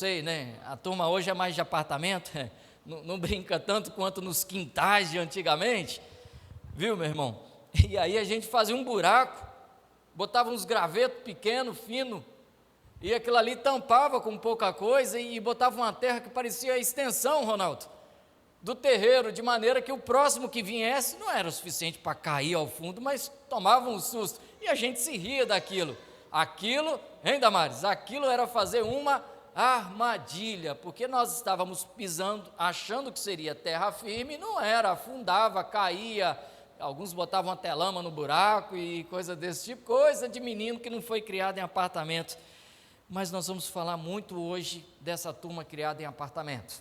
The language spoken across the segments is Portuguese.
sei, né? A turma hoje é mais de apartamento, não brinca tanto quanto nos quintais de antigamente, viu, meu irmão? E aí a gente fazia um buraco, botava uns gravetos pequenos, finos, e aquilo ali tampava com pouca coisa e botava uma terra que parecia a extensão, Ronaldo, do terreiro, de maneira que o próximo que viesse não era o suficiente para cair ao fundo, mas tomava um susto, e a gente se ria daquilo. Aquilo, hein, Damares? Aquilo era fazer uma armadilha, porque nós estávamos pisando, achando que seria terra firme, não era, afundava, caía, alguns botavam até lama no buraco e coisa desse tipo, coisa de menino que não foi criado em apartamento. Mas nós vamos falar muito hoje dessa turma criada em apartamento.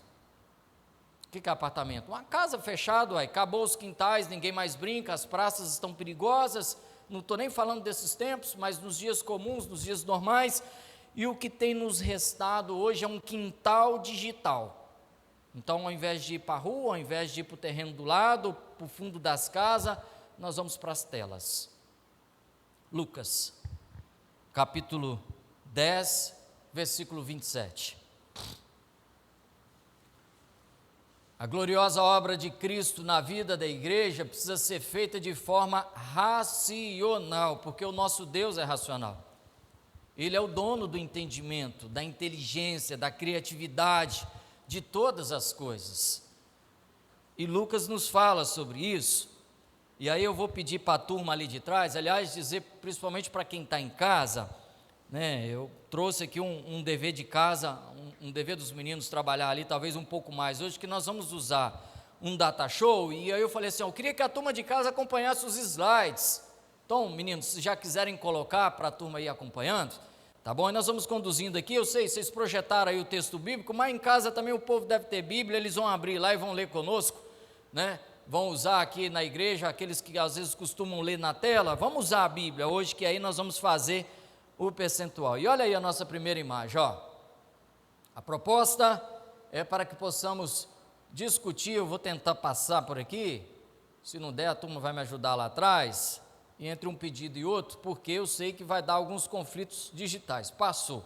O que é apartamento? Uma casa fechada, acabou os quintais, ninguém mais brinca, as praças estão perigosas, não estou nem falando desses tempos, mas nos dias comuns, nos dias normais, e o que tem nos restado hoje é um quintal digital. Então, ao invés de ir para a rua, ao invés de ir para o terreno do lado, para o fundo das casas, nós vamos para as telas. Lucas, capítulo 10, versículo 27. A gloriosa obra de Cristo na vida da igreja precisa ser feita de forma racional, porque o nosso Deus é racional. Ele é o dono do entendimento, da inteligência, da criatividade, de todas as coisas. E Lucas nos fala sobre isso, e aí eu vou pedir para a turma ali de trás, aliás, dizer principalmente para quem está em casa, né, eu trouxe aqui um dever de casa, um dever dos meninos trabalhar ali, talvez um pouco mais hoje, que nós vamos usar um data show, e aí eu falei assim, eu queria que a turma de casa acompanhasse os slides. Então, meninos, se já quiserem colocar para a turma ir acompanhando, tá bom? E nós vamos conduzindo aqui, eu sei, vocês projetaram aí o texto bíblico, mas em casa também o povo deve ter Bíblia, eles vão abrir lá e vão ler conosco, né? Vão usar aqui na igreja, aqueles que às vezes costumam ler na tela, vamos usar a Bíblia hoje, que aí nós vamos fazer o percentual. E olha aí a nossa primeira imagem, ó. A proposta é para que possamos discutir, eu vou tentar passar por aqui, se não der a turma vai me ajudar lá atrás, e entre um pedido e outro, porque eu sei que vai dar alguns conflitos digitais. Passou.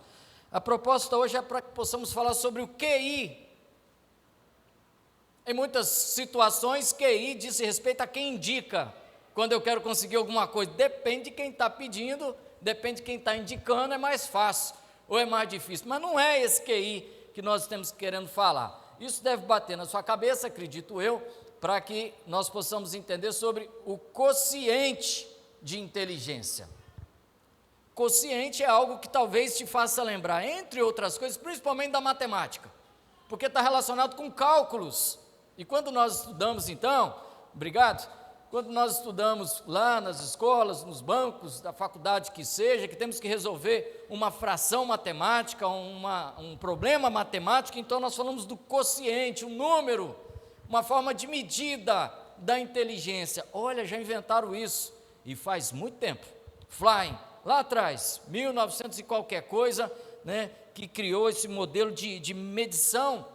A proposta hoje é para que possamos falar sobre o QI. Em muitas situações, QI diz respeito a quem indica, quando eu quero conseguir alguma coisa, depende de quem está pedindo, depende de quem está indicando, é mais fácil ou é mais difícil, mas não é esse QI que nós estamos querendo falar. Isso deve bater na sua cabeça, acredito eu, para que nós possamos entender sobre o quociente de inteligência. Quociente é algo que talvez te faça lembrar, entre outras coisas, principalmente da matemática, porque está relacionado com cálculos, e quando nós estudamos então, quando nós estudamos lá nas escolas, nos bancos da faculdade que seja, que temos que resolver uma fração matemática, um problema matemático, então nós falamos do quociente, um número, uma forma de medida da inteligência. Olha, já inventaram isso, e faz muito tempo. Flying, lá atrás, 1900 e qualquer coisa, né, que criou esse modelo de medição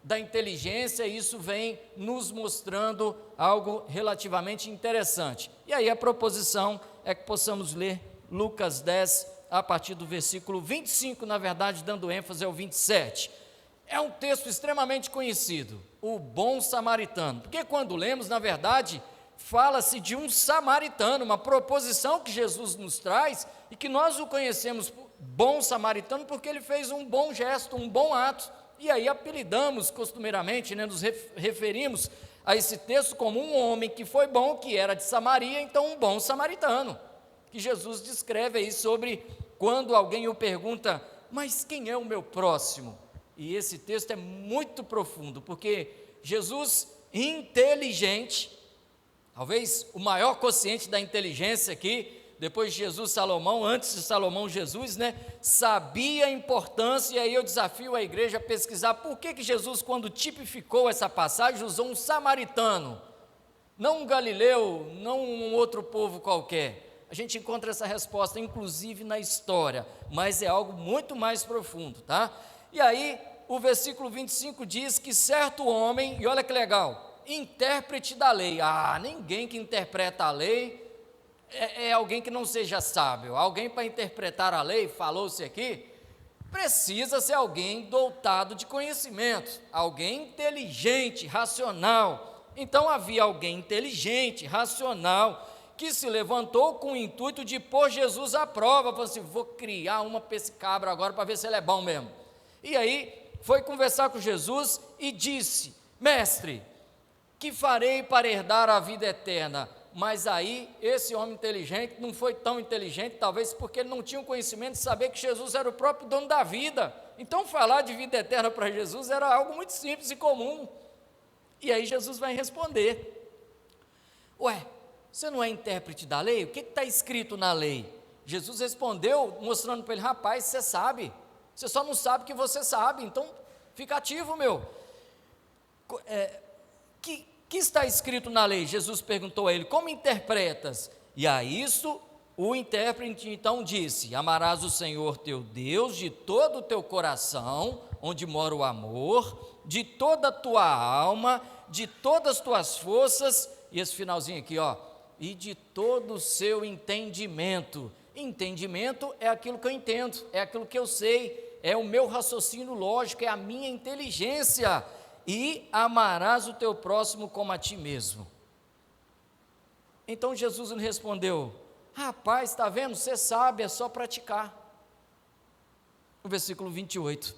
da inteligência, e isso vem nos mostrando algo relativamente interessante. E aí a proposição é que possamos ler Lucas 10, a partir do versículo 25, na verdade, dando ênfase ao 27. É um texto extremamente conhecido, o bom samaritano, porque quando lemos, na verdade, fala-se de um samaritano, uma proposição que Jesus nos traz, e que nós o conhecemos bom samaritano, porque ele fez um bom gesto, um bom ato, e aí apelidamos costumeiramente, né, nos referimos a esse texto como um homem que foi bom, que era de Samaria, então um bom samaritano, que Jesus descreve aí sobre quando alguém o pergunta, mas quem é o meu próximo? E esse texto é muito profundo, porque Jesus, inteligente, talvez o maior quociente da inteligência aqui, depois de Jesus, Salomão, antes de Salomão, Jesus, né, sabia a importância, e aí eu desafio a igreja a pesquisar por que Jesus, quando tipificou essa passagem, usou um samaritano, não um galileu, não um outro povo qualquer. A gente encontra essa resposta, inclusive na história, mas é algo muito mais profundo, tá? E aí, o versículo 25 diz que certo homem, e olha que legal, intérprete da lei, ninguém que interpreta a lei, é alguém que não seja sábio, alguém para interpretar a lei, falou-se aqui, precisa ser alguém dotado de conhecimento, alguém inteligente, racional. Então havia alguém inteligente, racional, que se levantou com o intuito de pôr Jesus à prova. Falou assim: vou criar uma para esse cabra agora para ver se ele é bom mesmo. E aí foi conversar com Jesus e disse: mestre, que farei para herdar a vida eterna? Mas aí esse homem inteligente não foi tão inteligente, talvez porque ele não tinha o conhecimento de saber que Jesus era o próprio dono da vida. Então falar de vida eterna para Jesus era algo muito simples e comum. E aí Jesus vai responder: ué, você não é intérprete da lei? O que está escrito na lei? Jesus respondeu, mostrando para ele: rapaz, você sabe, você só não sabe que você sabe, então fica ativo, meu. Que está escrito na lei? Jesus perguntou a ele: como interpretas? E a isso o intérprete então disse: amarás o Senhor teu Deus de todo o teu coração, onde mora o amor, de toda a tua alma, de todas as tuas forças, e esse finalzinho aqui, ó, e de todo o seu entendimento. Entendimento é aquilo que eu entendo, é aquilo que eu sei, é o meu raciocínio lógico, é a minha inteligência. E amarás o teu próximo como a ti mesmo. Então Jesus lhe respondeu: rapaz, está vendo? Você sabe, é só praticar. O versículo 28,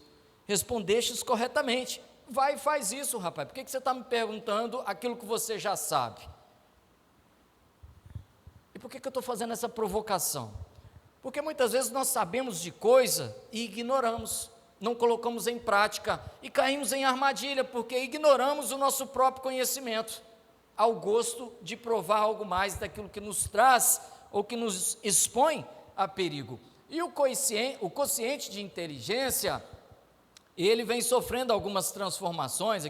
respondestes corretamente. Vai e faz isso, rapaz. Por que você está me perguntando aquilo que você já sabe? E por que eu estou fazendo essa provocação? Porque muitas vezes nós sabemos de coisa e ignoramos, não colocamos em prática e caímos em armadilha, porque ignoramos o nosso próprio conhecimento, ao gosto de provar algo mais daquilo que nos traz ou que nos expõe a perigo. E o quociente de inteligência, ele vem sofrendo algumas transformações,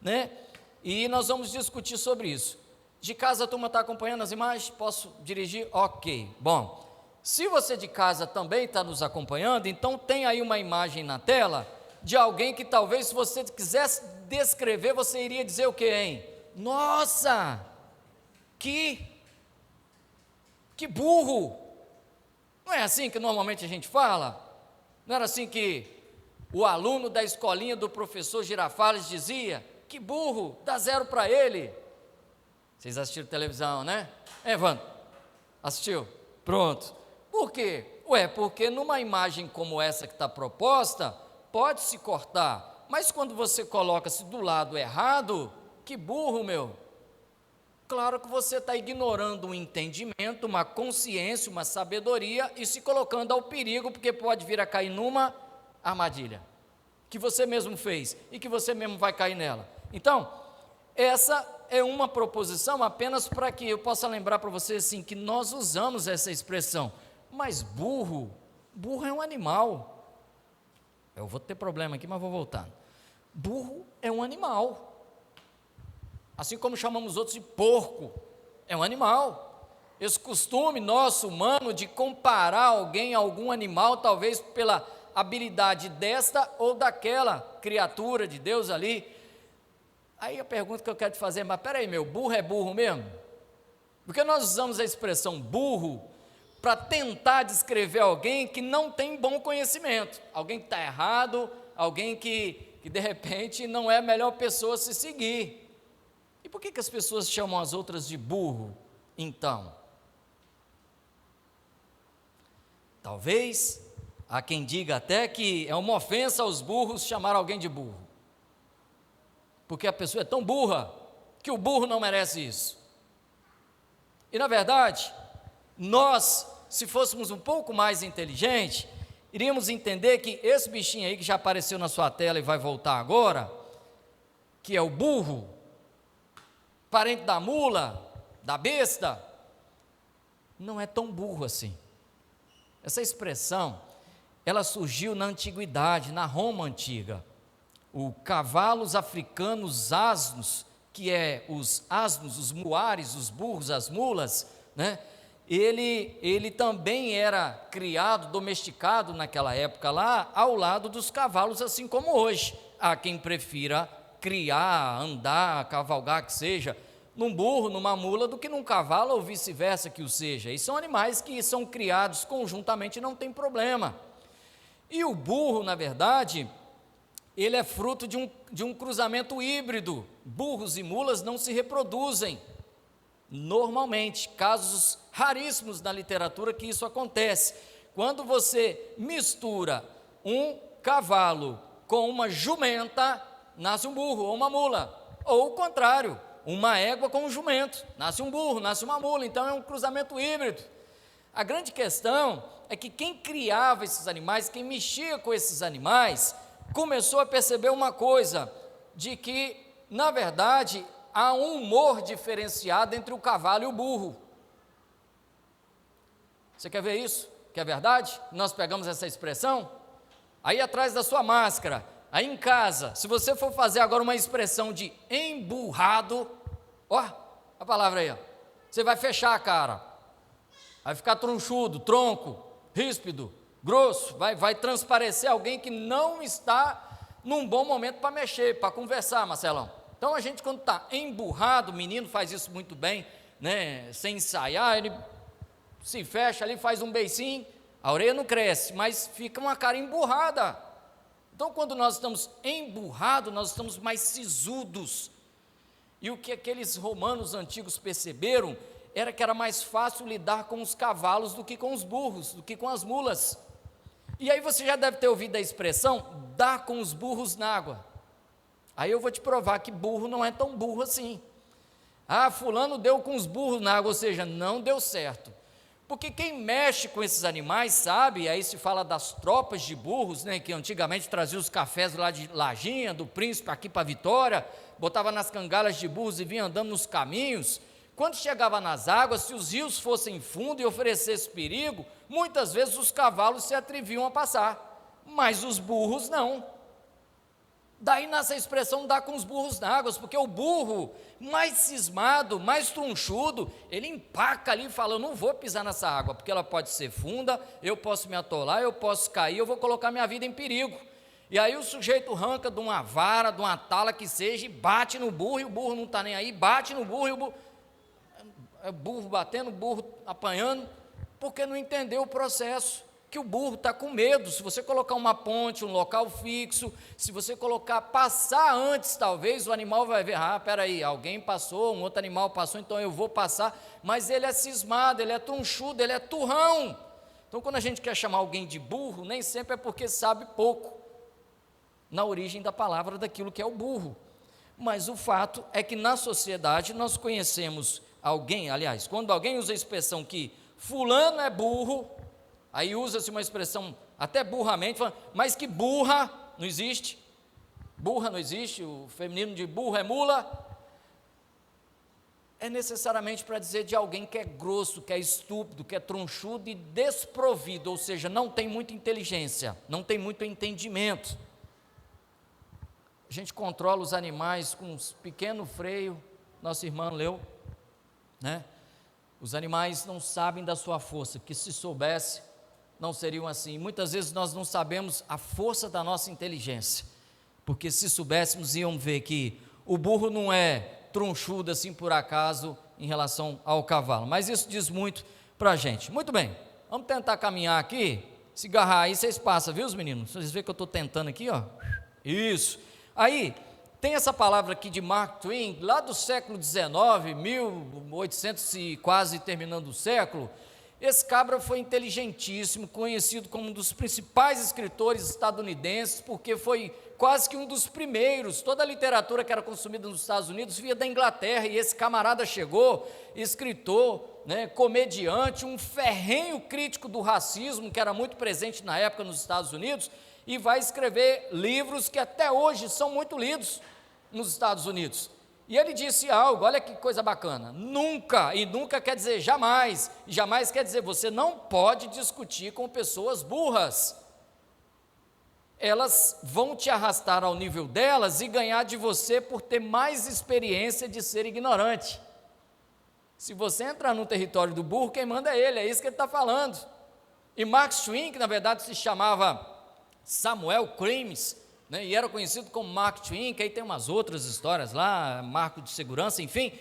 né? E nós vamos discutir sobre isso. De casa a turma está acompanhando as imagens? Posso dirigir? Ok, bom. Se você de casa também está nos acompanhando, então tem aí uma imagem na tela de alguém que talvez, se você quisesse descrever, você iria dizer o quê, hein? Nossa, que burro! Não é assim que normalmente a gente fala? Não era assim que o aluno da escolinha do professor Girafales dizia? Que burro, dá 0 para ele. Vocês assistiram televisão, né? Evandro, assistiu? Pronto. Por quê? Porque numa imagem como essa que está proposta, pode-se cortar, mas quando você coloca-se do lado errado, que burro, meu! Claro que você está ignorando um entendimento, uma consciência, uma sabedoria e se colocando ao perigo, porque pode vir a cair numa armadilha que você mesmo fez e que você mesmo vai cair nela. Então, essa é uma proposição apenas para que eu possa lembrar para você assim, que nós usamos essa expressão. Mas burro é um animal. Eu vou ter problema aqui, mas vou voltar. Burro é um animal. Assim como chamamos outros de porco, é um animal. Esse costume nosso, humano, de comparar alguém a algum animal, talvez pela habilidade desta ou daquela criatura de Deus ali. Aí a pergunta que eu quero te fazer, mas peraí, meu, burro é burro mesmo? Porque nós usamos a expressão burro para tentar descrever alguém que não tem bom conhecimento, alguém que está errado, alguém que de repente não é a melhor pessoa a se seguir. E por que as pessoas chamam as outras de burro, então? Talvez há quem diga até que é uma ofensa aos burros chamar alguém de burro, porque a pessoa é tão burra que o burro não merece isso. E na verdade, nós, se fôssemos um pouco mais inteligentes, iríamos entender que esse bichinho aí que já apareceu na sua tela e vai voltar agora, que é o burro, parente da mula, da besta, não é tão burro assim. Essa expressão, ela surgiu na antiguidade, na Roma antiga. Os cavalos africanos asnos, que é os asnos, os muares, os burros, as mulas, né? Ele também era criado, domesticado naquela época lá, ao lado dos cavalos, assim como hoje. Há quem prefira criar, andar, cavalgar, que seja, num burro, numa mula, do que num cavalo ou vice-versa que o seja. E são animais que são criados conjuntamente, não tem problema. E o burro, na verdade, ele é fruto de um cruzamento híbrido. Burros e mulas não se reproduzem normalmente, casos raríssimos na literatura que isso acontece. Quando você mistura um cavalo com uma jumenta, nasce um burro ou uma mula, ou o contrário, uma égua com um jumento, nasce um burro, nasce uma mula, então é um cruzamento híbrido. A grande questão é que quem criava esses animais, quem mexia com esses animais, começou a perceber uma coisa, de que, na verdade, há um humor diferenciado entre o cavalo e o burro. Você quer ver isso? Que é verdade? Nós pegamos essa expressão, aí atrás da sua máscara, aí em casa, se você for fazer agora uma expressão de emburrado, ó, a palavra aí, ó, você vai fechar a cara, vai ficar tronchudo, tronco, ríspido, grosso, vai transparecer alguém que não está num bom momento para mexer, para conversar, Marcelão. Então a gente, quando está emburrado, o menino faz isso muito bem, né, sem ensaiar, ele se fecha ali, faz um beicinho, a orelha não cresce, mas fica uma cara emburrada. Então, quando nós estamos emburrados, nós estamos mais sisudos. E o que aqueles romanos antigos perceberam era que era mais fácil lidar com os cavalos do que com os burros, do que com as mulas. E aí você já deve ter ouvido a expressão, dar com os burros na água. Aí eu vou te provar que burro não é tão burro assim. Ah, fulano deu com os burros na água, ou seja, não deu certo. Porque quem mexe com esses animais sabe, aí se fala das tropas de burros, né, que antigamente traziam os cafés lá de Lajinha, do Príncipe aqui para Vitória, botava nas cangalhas de burros e vinha andando nos caminhos. Quando chegava nas águas, se os rios fossem fundo e oferecesse perigo, muitas vezes os cavalos se atreviam a passar, mas os burros não. Daí nasce a expressão dar com os burros na água, porque o burro mais cismado, mais tronchudo, ele empaca ali e fala, eu não vou pisar nessa água, porque ela pode ser funda, eu posso me atolar, eu posso cair, eu vou colocar minha vida em perigo. E aí o sujeito arranca de uma vara, de uma tala que seja, e bate no burro, e o burro não está nem aí, bate no burro, e o burro batendo, o burro apanhando, porque não entendeu o processo. Que o burro está com medo. Se você colocar uma ponte, um local fixo, se você passar antes, talvez, o animal vai ver, peraí, alguém passou, um outro animal passou, então eu vou passar, mas ele é cismado, ele é tronchudo, ele é turrão. Então, quando a gente quer chamar alguém de burro, nem sempre é porque sabe pouco, na origem da palavra daquilo que é o burro. Mas o fato é que na sociedade nós conhecemos alguém, aliás, quando alguém usa a expressão que fulano é burro, aí usa-se uma expressão até burramente, falando, mas que burra não existe, o feminino de burro é mula, é necessariamente para dizer de alguém que é grosso, que é estúpido, que é tronchudo e desprovido, ou seja, não tem muita inteligência, não tem muito entendimento. A gente controla os animais com um pequeno freio, nossa irmã leu, né? Os animais não sabem da sua força, que se soubesse, não seriam assim. Muitas vezes nós não sabemos a força da nossa inteligência, porque se soubéssemos, iam ver que o burro não é tronchudo assim por acaso em relação ao cavalo, mas isso diz muito para a gente. Muito bem, vamos tentar caminhar aqui, se agarrar aí vocês passam, viu os meninos? Vocês veem que eu estou tentando aqui, ó. Isso, aí tem essa palavra aqui de Mark Twain, lá do século XIX, 1800 e quase terminando o século. Esse cabra foi inteligentíssimo, conhecido como um dos principais escritores estadunidenses, porque foi quase que um dos primeiros. Toda a literatura que era consumida nos Estados Unidos vinha da Inglaterra, e esse camarada chegou, escritor, né, comediante, um ferrenho crítico do racismo, que era muito presente na época nos Estados Unidos, e vai escrever livros que até hoje são muito lidos nos Estados Unidos. E ele disse algo, olha que coisa bacana, nunca, e nunca quer dizer jamais, e jamais quer dizer você não pode discutir com pessoas burras, elas vão te arrastar ao nível delas e ganhar de você por ter mais experiência de ser ignorante. Se você entrar no território do burro, quem manda é ele, é isso que ele está falando. E Mark Twain, que na verdade se chamava Samuel Clemens, né, e era conhecido como Mark Twain, que aí tem umas outras histórias lá, marco de segurança, enfim,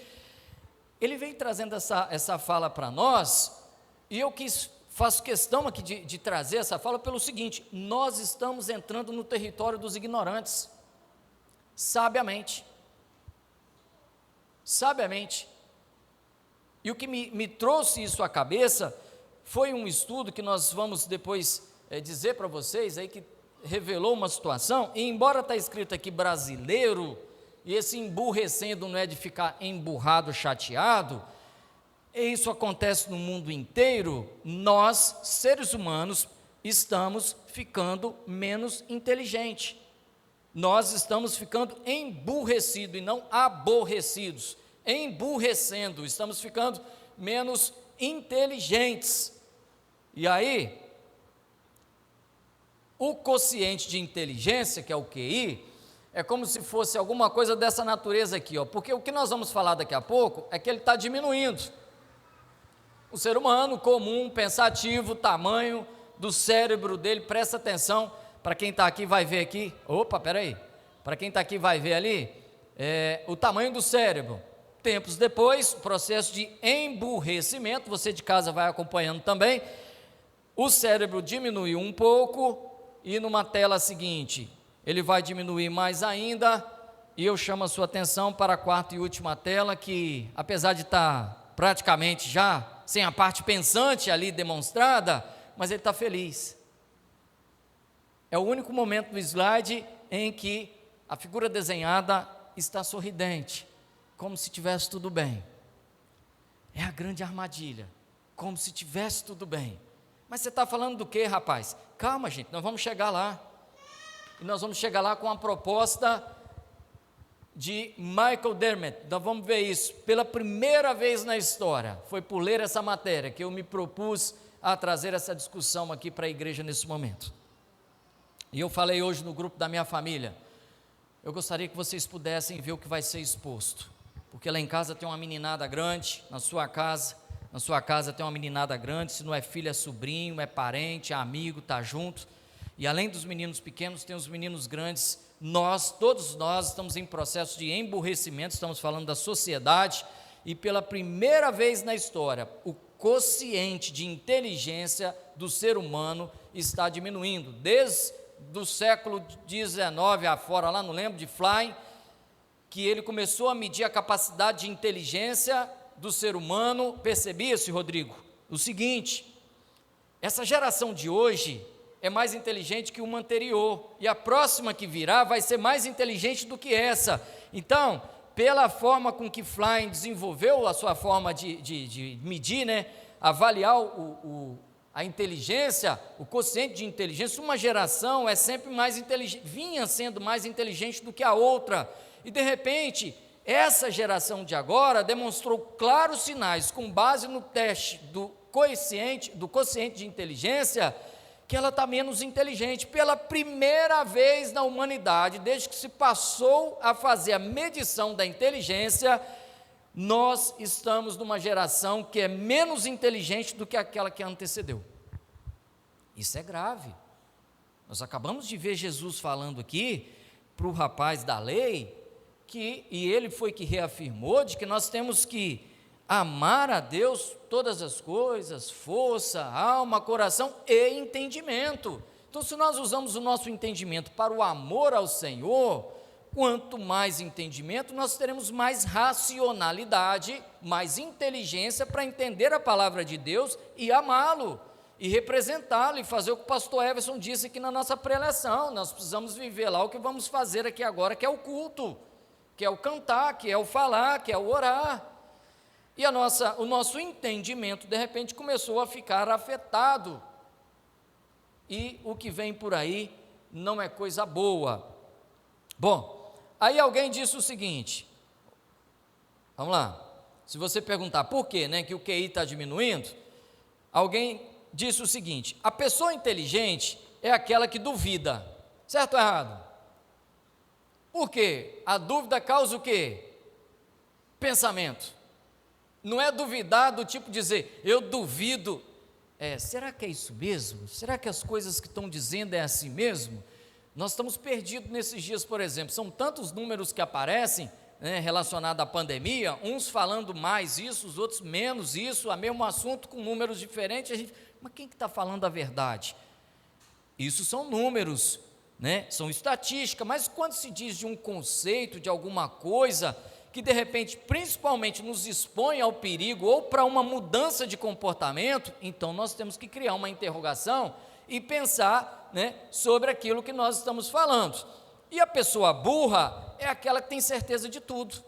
ele vem trazendo essa fala para nós, e eu quis faço questão aqui de trazer essa fala pelo seguinte: nós estamos entrando no território dos ignorantes, sabiamente. Sabiamente. E o que me trouxe isso à cabeça foi um estudo que nós vamos depois dizer para vocês, aí que revelou uma situação, e embora está escrito aqui brasileiro, e esse emburrecendo não é de ficar emburrado, chateado, e isso acontece no mundo inteiro, nós, seres humanos, estamos ficando menos inteligentes. Nós estamos ficando emburrecidos e não aborrecidos. Emburrecendo, estamos ficando menos inteligentes. E aí, o quociente de inteligência, que é o QI, é como se fosse alguma coisa dessa natureza aqui, ó, porque o que nós vamos falar daqui a pouco é que ele está diminuindo. O ser humano comum, pensativo, o tamanho do cérebro dele, presta atenção, para quem está aqui vai ver aqui, para quem está aqui vai ver ali, o tamanho do cérebro. Tempos depois, o processo de emburrecimento, você de casa vai acompanhando também, o cérebro diminuiu um pouco, e numa tela seguinte, ele vai diminuir mais ainda, e eu chamo a sua atenção para a quarta e última tela, que apesar de estar praticamente já sem a parte pensante ali demonstrada, mas ele está feliz. É o único momento do slide em que a figura desenhada está sorridente, como se tivesse tudo bem. É a grande armadilha, como se tivesse tudo bem. Mas você está falando do quê, rapaz? Calma, gente, nós vamos chegar lá. E nós vamos chegar lá com a proposta de Michael Dermot. Nós vamos ver isso pela primeira vez na história. Foi por ler essa matéria que eu me propus a trazer essa discussão aqui para a igreja nesse momento. E eu falei hoje no grupo da minha família, eu gostaria que vocês pudessem ver o que vai ser exposto, porque lá em casa tem uma meninada grande, na sua casa tem uma meninada grande, se não é filho é sobrinho, é parente, é amigo, está junto, e além dos meninos pequenos, tem os meninos grandes. Todos nós estamos em processo de emburrecimento, estamos falando da sociedade, e pela primeira vez na história, o quociente de inteligência do ser humano está diminuindo, desde do século XIX afora, lá não lembro, de Fly, que ele começou a medir a capacidade de inteligência do ser humano. Percebia-se, Rodrigo, o seguinte: essa geração de hoje é mais inteligente que uma anterior, e a próxima que virá vai ser mais inteligente do que essa. Então, pela forma com que Fly desenvolveu a sua forma de medir, avaliar a inteligência, o quociente de inteligência, uma geração é sempre mais inteligente, vinha sendo mais inteligente do que a outra, e de repente, essa geração de agora demonstrou claros sinais, com base no teste do quociente de inteligência, que ela está menos inteligente. Pela primeira vez na humanidade, desde que se passou a fazer a medição da inteligência, nós estamos numa geração que é menos inteligente do que aquela que antecedeu. Isso é grave. Nós acabamos de ver Jesus falando aqui para o rapaz da lei, e ele foi que reafirmou de que nós temos que amar a Deus todas as coisas, força, alma, coração e entendimento. Então, se nós usamos o nosso entendimento para o amor ao Senhor, quanto mais entendimento, nós teremos mais racionalidade, mais inteligência para entender a palavra de Deus e amá-lo, e representá-lo, e fazer o que o pastor Everson disse aqui na nossa preleção. Nós precisamos viver lá o que vamos fazer aqui agora, que é o culto, que é o cantar, que é o falar, que é o orar. E o nosso entendimento, de repente, começou a ficar afetado, e o que vem por aí não é coisa boa. Bom, aí alguém disse o seguinte, vamos lá, se você perguntar por quê, que o QI está diminuindo, alguém disse o seguinte: a pessoa inteligente é aquela que duvida, certo ou errado? Por quê? A dúvida causa o quê? Pensamento. Não é duvidar do tipo dizer, eu duvido, será que é isso mesmo? Será que as coisas que estão dizendo é assim mesmo? Nós estamos perdidos nesses dias, por exemplo, são tantos números que aparecem, relacionados à pandemia, uns falando mais isso, os outros menos isso, o mesmo assunto com números diferentes, a gente Mas quem que está falando a verdade? Isso são números, né? São estatísticas, mas quando se diz de um conceito, de alguma coisa, que de repente, principalmente nos expõe ao perigo ou para uma mudança de comportamento, então nós temos que criar uma interrogação e pensar, né, sobre aquilo que nós estamos falando. E a pessoa burra é aquela que tem certeza de tudo,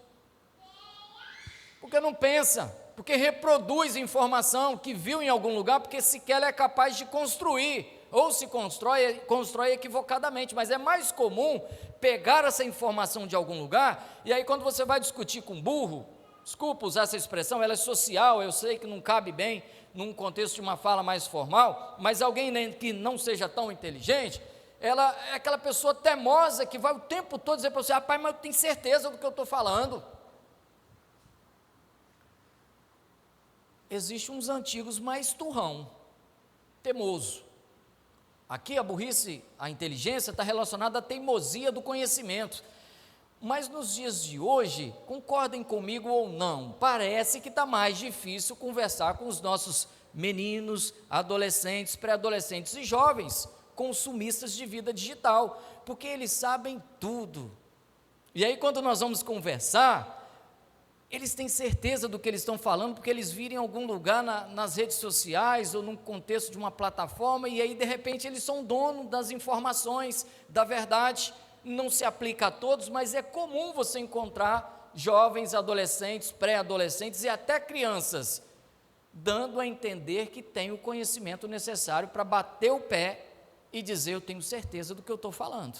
porque não pensa, porque reproduz informação que viu em algum lugar, porque sequer ela é capaz de construir, ou se constrói equivocadamente, mas é mais comum pegar essa informação de algum lugar, e aí quando você vai discutir com burro, desculpa usar essa expressão, ela é social, eu sei que não cabe bem num contexto de uma fala mais formal, mas alguém que não seja tão inteligente, ela é aquela pessoa teimosa que vai o tempo todo dizer para você, rapaz, mas eu tenho certeza do que eu estou falando. Existem uns antigos mais turrão, teimoso. Aqui a burrice, a inteligência está relacionada à teimosia do conhecimento. Mas nos dias de hoje, concordem comigo ou não, parece que está mais difícil conversar com os nossos meninos, adolescentes, pré-adolescentes e jovens, consumistas de vida digital, porque eles sabem tudo. E aí quando nós vamos conversar, eles têm certeza do que eles estão falando, porque eles viram em algum lugar nas redes sociais ou num contexto de uma plataforma, e aí de repente eles são donos das informações, da verdade. Não se aplica a todos, mas é comum você encontrar jovens, adolescentes, pré-adolescentes e até crianças, dando a entender que tem o conhecimento necessário para bater o pé e dizer, eu tenho certeza do que eu estou falando.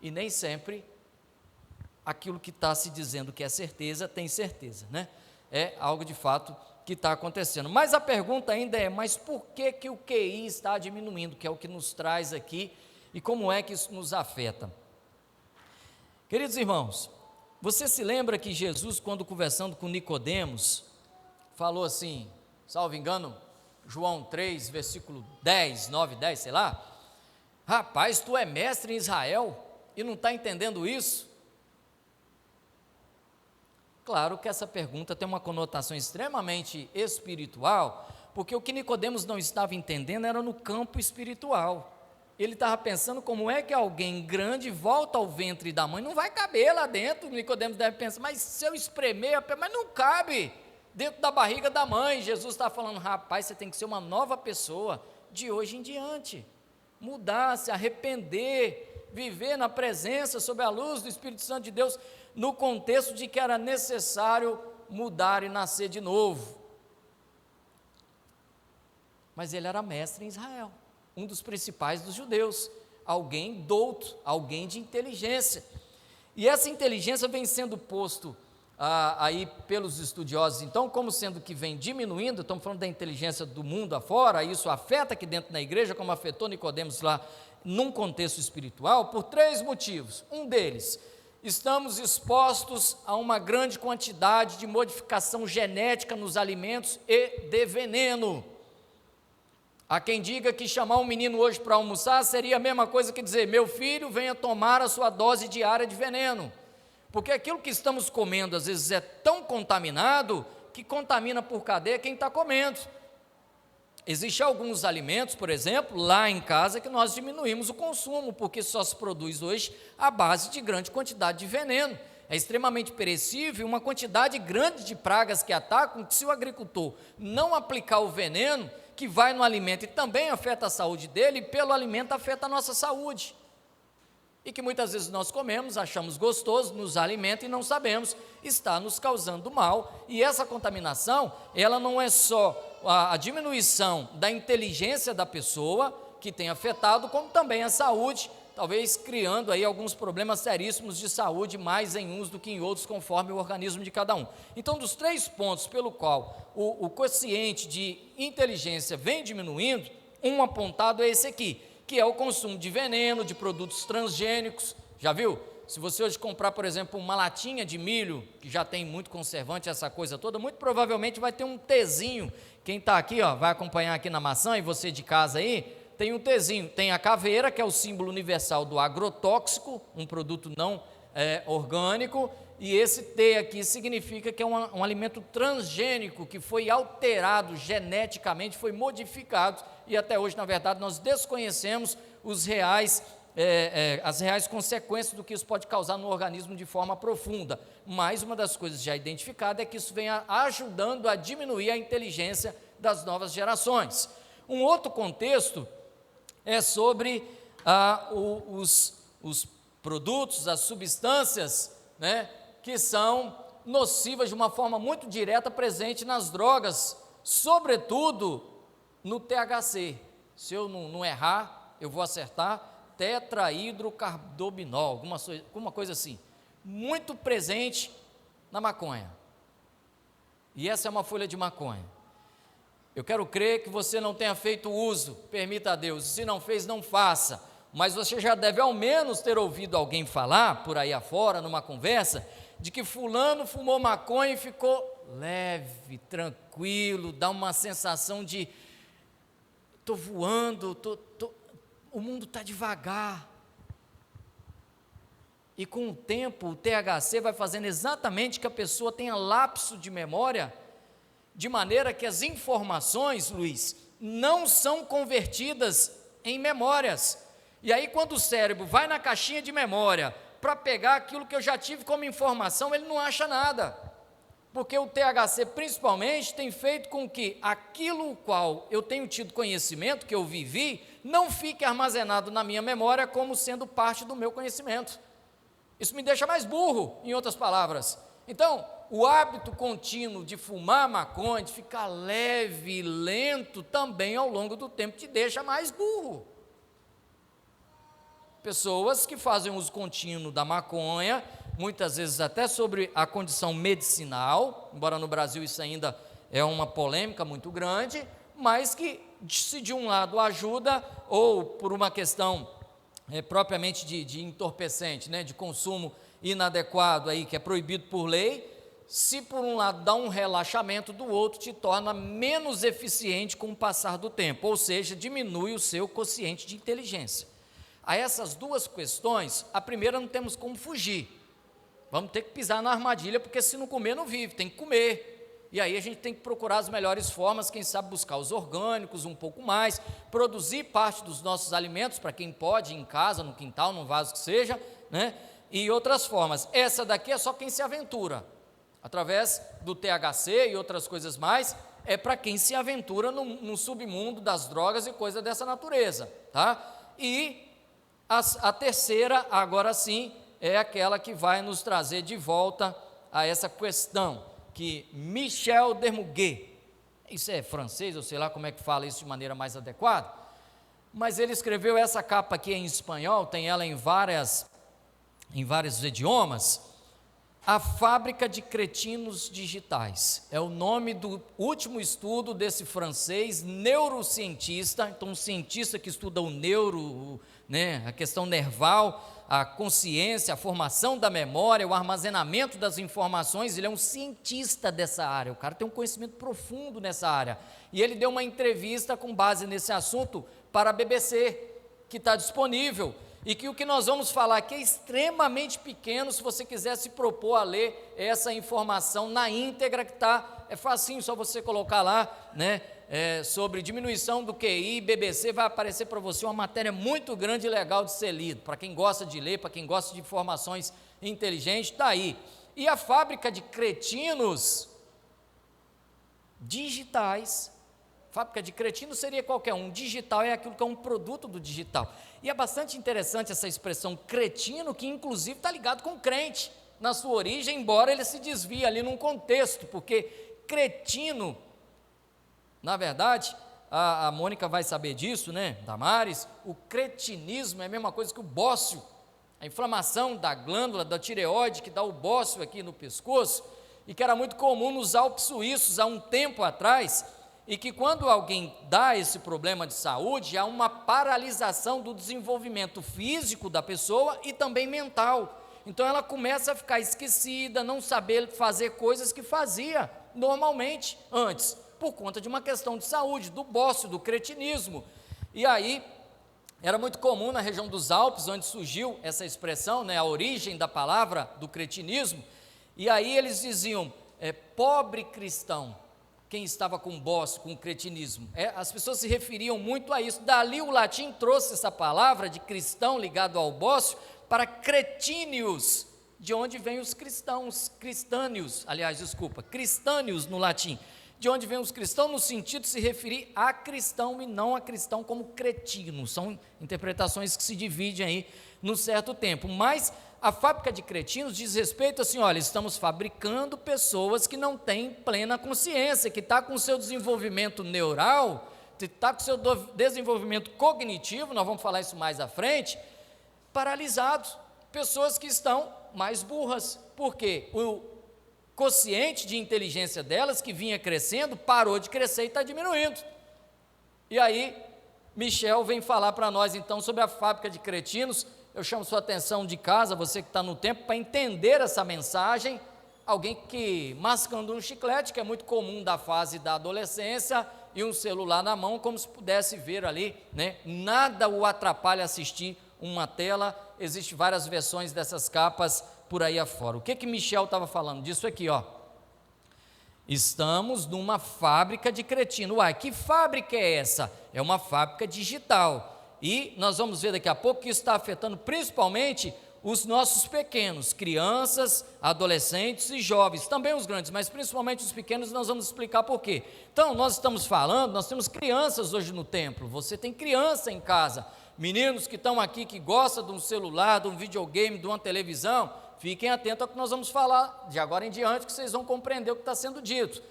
E nem sempre aquilo que está se dizendo que é certeza, tem certeza, né? É algo de fato que está acontecendo. Mas a pergunta ainda é, mas por que o QI está diminuindo, que é o que nos traz aqui, e como é que isso nos afeta? Queridos irmãos, você se lembra que Jesus, quando conversando com Nicodemos, falou assim, salvo engano, João 3, versículo 10, 9, 10, sei lá, rapaz, tu é mestre em Israel e não está entendendo isso? Claro que essa pergunta tem uma conotação extremamente espiritual, porque o que Nicodemos não estava entendendo era no campo espiritual. Ele estava pensando como é que alguém grande volta ao ventre da mãe, não vai caber lá dentro. Nicodemos deve pensar, mas se eu espremer, mas não cabe dentro da barriga da mãe. Jesus está falando, rapaz, você tem que ser uma nova pessoa de hoje em diante, mudar, se arrepender, viver na presença, sob a luz do Espírito Santo de Deus, no contexto de que era necessário mudar e nascer de novo. Mas ele era mestre em Israel, um dos principais dos judeus, alguém douto, alguém de inteligência. E essa inteligência vem sendo posto aí pelos estudiosos, então, como sendo que vem diminuindo, estamos falando da inteligência do mundo afora, isso afeta aqui dentro da igreja, como afetou Nicodemos lá, num contexto espiritual, por 3 motivos. Um deles, estamos expostos a uma grande quantidade de modificação genética nos alimentos e de veneno. Há quem diga que chamar um menino hoje para almoçar seria a mesma coisa que dizer, meu filho, venha tomar a sua dose diária de veneno, porque aquilo que estamos comendo às vezes é tão contaminado, que contamina por cadeia quem está comendo. Existem alguns alimentos, por exemplo, lá em casa, que nós diminuímos o consumo, porque só se produz hoje à base de grande quantidade de veneno. É extremamente perecível, uma quantidade grande de pragas que atacam, que se o agricultor não aplicar o veneno, que vai no alimento e também afeta a saúde dele, e pelo alimento afeta a nossa saúde. E que muitas vezes nós comemos, achamos gostoso, nos alimenta e não sabemos, está nos causando mal. E essa contaminação, ela não é só a diminuição da inteligência da pessoa, que tem afetado, como também a saúde, talvez criando aí alguns problemas seríssimos de saúde, mais em uns do que em outros, conforme o organismo de cada um. Então, dos 3 pontos pelo qual o quociente de inteligência vem diminuindo, um apontado é esse aqui, que é o consumo de veneno, de produtos transgênicos. Já viu? Se você hoje comprar, por exemplo, uma latinha de milho, que já tem muito conservante, essa coisa toda, muito provavelmente vai ter um Tzinho. Quem está aqui, ó, vai acompanhar aqui na maçã, e você de casa aí, tem um Tzinho. Tem a caveira, que é o símbolo universal do agrotóxico, um produto não orgânico, e esse T aqui significa que é um alimento transgênico, que foi alterado geneticamente, foi modificado, e até hoje, na verdade, nós desconhecemos as reais consequências do que isso pode causar no organismo de forma profunda. Mas uma das coisas já identificadas é que isso vem ajudando a diminuir a inteligência das novas gerações. Um outro contexto é sobre os produtos, as substâncias, né, que são nocivas de uma forma muito direta, presente nas drogas, sobretudo no THC. Se eu não errar, eu vou acertar, tetrahidrocarbinol, alguma coisa assim, muito presente na maconha. E essa é uma folha de maconha. Eu quero crer que você não tenha feito uso, permita a Deus, se não fez, não faça, mas você já deve ao menos ter ouvido alguém falar, por aí afora, numa conversa, de que fulano fumou maconha e ficou leve, tranquilo, dá uma sensação de, estou voando, o mundo está devagar. E com o tempo, o THC vai fazendo exatamente que a pessoa tenha lapso de memória, de maneira que as informações, Luiz, não são convertidas em memórias. E aí, quando o cérebro vai na caixinha de memória para pegar aquilo que eu já tive como informação, ele não acha nada. Porque o THC, principalmente, tem feito com que aquilo qual eu tenho tido conhecimento, que eu vivi, não fique armazenado na minha memória como sendo parte do meu conhecimento. Isso me deixa mais burro, em outras palavras. Então, o hábito contínuo de fumar maconha, de ficar leve, lento, também ao longo do tempo te deixa mais burro. Pessoas que fazem uso contínuo da maconha, muitas vezes até sobre a condição medicinal, embora no Brasil isso ainda é uma polêmica muito grande, mas que se de um lado ajuda, ou por uma questão propriamente de entorpecente, né, de consumo inadequado, aí, que é proibido por lei, se por um lado dá um relaxamento, do outro te torna menos eficiente com o passar do tempo, ou seja, diminui o seu quociente de inteligência. A essas duas questões, a primeira não temos como fugir, vamos ter que pisar na armadilha, porque se não comer não vive, tem que comer. E aí a gente tem que procurar as melhores formas, quem sabe buscar os orgânicos um pouco mais, produzir parte dos nossos alimentos, para quem pode, em casa, no quintal, num vaso que seja, né? E outras formas. Essa daqui é só quem se aventura, através do THC e outras coisas mais, é para quem se aventura no submundo das drogas e coisa dessa natureza, tá? E a terceira, agora sim, é aquela que vai nos trazer de volta a essa questão, que Michel Dermuguet, isso é francês, eu sei lá como é que fala isso de maneira mais adequada, mas ele escreveu essa capa aqui em espanhol, tem ela em vários idiomas, A Fábrica de Cretinos Digitais, é o nome do último estudo desse francês neurocientista, então um cientista que estuda o neuro, né, a questão nerval, a consciência, a formação da memória, o armazenamento das informações. Ele é um cientista dessa área, o cara tem um conhecimento profundo nessa área, e ele deu uma entrevista com base nesse assunto para a BBC, que está disponível, e que o que nós vamos falar aqui é extremamente pequeno. Se você quiser se propor a ler essa informação na íntegra, que é facinho, só você colocar lá, né, sobre diminuição do QI, BBC, vai aparecer para você uma matéria muito grande e legal de ser lido, para quem gosta de ler, para quem gosta de informações inteligentes, está aí. E a fábrica de cretinos digitais, fábrica de cretinos seria qualquer um, digital é aquilo que é um produto do digital, e é bastante interessante essa expressão cretino, que inclusive está ligado com crente, na sua origem, embora ele se desvie ali num contexto, porque cretino, na verdade, a Mônica vai saber disso, né, Damares, o cretinismo é a mesma coisa que o bócio, a inflamação da glândula da tireoide, que dá o bócio aqui no pescoço, e que era muito comum nos Alpes suíços há um tempo atrás, e que quando alguém dá esse problema de saúde, há uma paralisação do desenvolvimento físico da pessoa e também mental. Então ela começa a ficar esquecida, não saber fazer coisas que fazia normalmente antes, por conta de uma questão de saúde, do bócio, do cretinismo. E aí, era muito comum na região dos Alpes, onde surgiu essa expressão, né, a origem da palavra do cretinismo, E aí eles diziam, pobre cristão, quem estava com bócio, com cretinismo. As pessoas se referiam muito a isso. Dali o latim trouxe essa palavra de cristão ligado ao bócio para cretíneos, de onde vem os cristãos, cristâneos no latim, de onde vem os cristãos no sentido de se referir a cristão e não a cristão como cretino. São interpretações que se dividem aí num certo tempo, mas a fábrica de cretinos diz respeito assim, olha, estamos fabricando pessoas que não têm plena consciência, que está com o seu desenvolvimento neural, que está com o seu desenvolvimento cognitivo, nós vamos falar isso mais à frente, paralisados, pessoas que estão mais burras, porque o quociente de inteligência delas, que vinha crescendo, parou de crescer e está diminuindo. E aí, Michel vem falar para nós então sobre a fábrica de cretinos. Eu chamo sua atenção de casa, você que está no tempo, para entender essa mensagem. Alguém que mascando um chiclete, que é muito comum da fase da adolescência, e um celular na mão, como se pudesse ver ali, né? Nada o atrapalha assistir uma tela. Existem várias versões dessas capas por aí afora. O que Michel estava falando disso aqui, ó? Estamos numa fábrica de cretino. Uai, que fábrica é essa? É uma fábrica digital. E nós vamos ver daqui a pouco que isso está afetando principalmente os nossos pequenos, crianças, adolescentes e jovens, também os grandes, mas principalmente os pequenos. Nós vamos explicar por quê. Então, nós estamos falando, nós temos crianças hoje no templo, você tem criança em casa, meninos que estão aqui, que gostam de um celular, de um videogame, de uma televisão, fiquem atentos ao que nós vamos falar de agora em diante, que vocês vão compreender o que está sendo dito.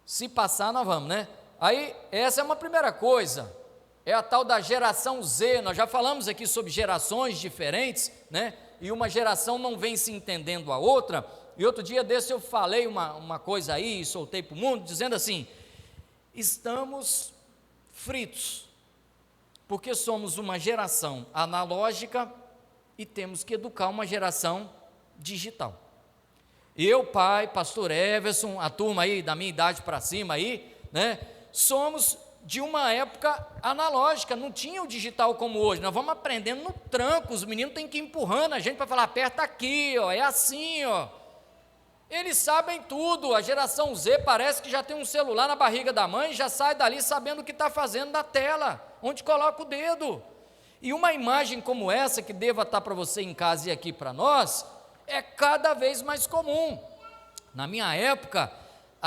Se passar, nós vamos, né? Aí, essa é uma primeira coisa. É a tal da geração Z. Nós já falamos aqui sobre gerações diferentes, né? E uma geração não vem se entendendo a outra. E outro dia desse eu falei uma coisa aí e soltei para o mundo, dizendo assim: estamos fritos, porque somos uma geração analógica e temos que educar uma geração digital. Eu, pai, pastor Everson, a turma aí da minha idade para cima aí, né? Somos de uma época analógica, não tinha o digital como hoje. Nós vamos aprendendo no tranco, os meninos têm que ir empurrando a gente para falar, aperta aqui, ó, é assim, ó. Eles sabem tudo. A geração Z parece que já tem um celular na barriga da mãe e já sai dali sabendo o que está fazendo na tela, onde coloca o dedo. E uma imagem como essa, que deva estar para você em casa e aqui para nós, é cada vez mais comum. Na minha época,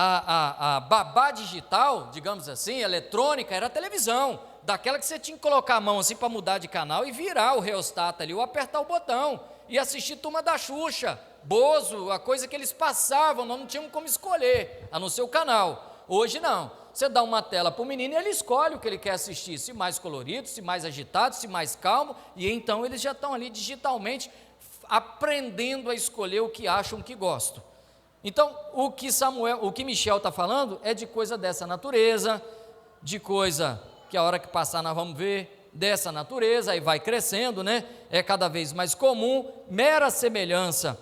a babá digital, digamos assim, eletrônica, era a televisão, daquela que você tinha que colocar a mão assim para mudar de canal e virar o reostato ali, ou apertar o botão, e assistir Turma da Xuxa, Bozo, a coisa que eles passavam, nós não tínhamos como escolher, a não ser o canal. Hoje não, você dá uma tela para o menino e ele escolhe o que ele quer assistir, se mais colorido, se mais agitado, se mais calmo, e então eles já estão ali digitalmente aprendendo a escolher o que acham que gostam. Então, o que Michel está falando é de coisa dessa natureza, de coisa que a hora que passar nós vamos ver, dessa natureza, aí vai crescendo, né? É cada vez mais comum, mera semelhança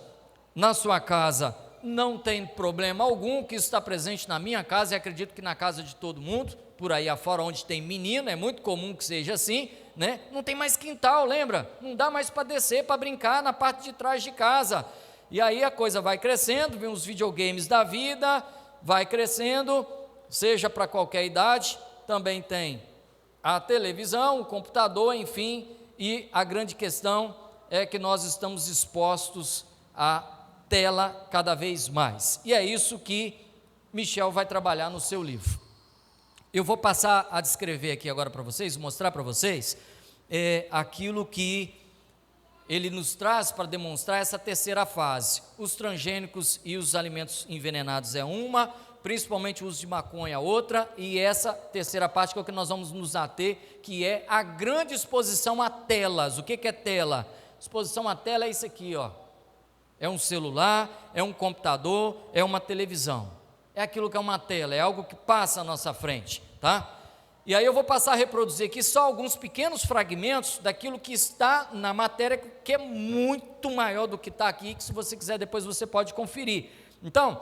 na sua casa, não tem problema algum, que isso está presente na minha casa e acredito que na casa de todo mundo, por aí afora onde tem menino, é muito comum que seja assim, né? Não tem mais quintal, lembra? Não dá mais para descer, para brincar na parte de trás de casa. E aí a coisa vai crescendo, vem os videogames da vida, vai crescendo, seja para qualquer idade, também tem a televisão, o computador, enfim, e a grande questão é que nós estamos expostos à tela cada vez mais. E é isso que Michel vai trabalhar no seu livro. Eu vou passar a descrever aqui agora para vocês, mostrar para vocês aquilo que ele nos traz para demonstrar essa terceira fase. Os transgênicos e os alimentos envenenados é uma, principalmente o uso de maconha é outra, e essa terceira parte que é o que nós vamos nos ater, que é a grande exposição a telas. O que é tela? Exposição a tela é isso aqui, ó. É um celular, é um computador, é uma televisão. É aquilo que é uma tela, é algo que passa à nossa frente, tá? E aí eu vou passar a reproduzir aqui só alguns pequenos fragmentos daquilo que está na matéria, que é muito maior do que está aqui, que se você quiser depois você pode conferir. Então,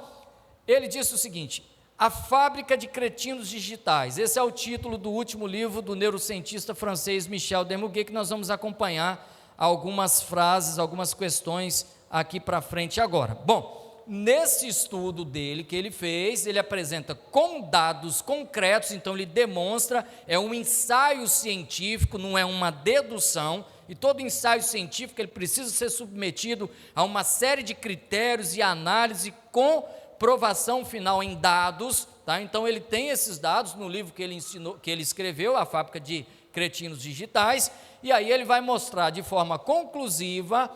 ele disse o seguinte: a fábrica de cretinos digitais. Esse é o título do último livro do neurocientista francês Michel Demuguet, que nós vamos acompanhar algumas frases, algumas questões aqui para frente agora. Bom, nesse estudo dele que ele fez, ele apresenta com dados concretos, então ele demonstra, é um ensaio científico, não é uma dedução, e todo ensaio científico ele precisa ser submetido a uma série de critérios e análise com provação final em dados, tá? Então ele tem esses dados no livro que ele escreveu, A Fábrica de Cretinos Digitais, e aí ele vai mostrar de forma conclusiva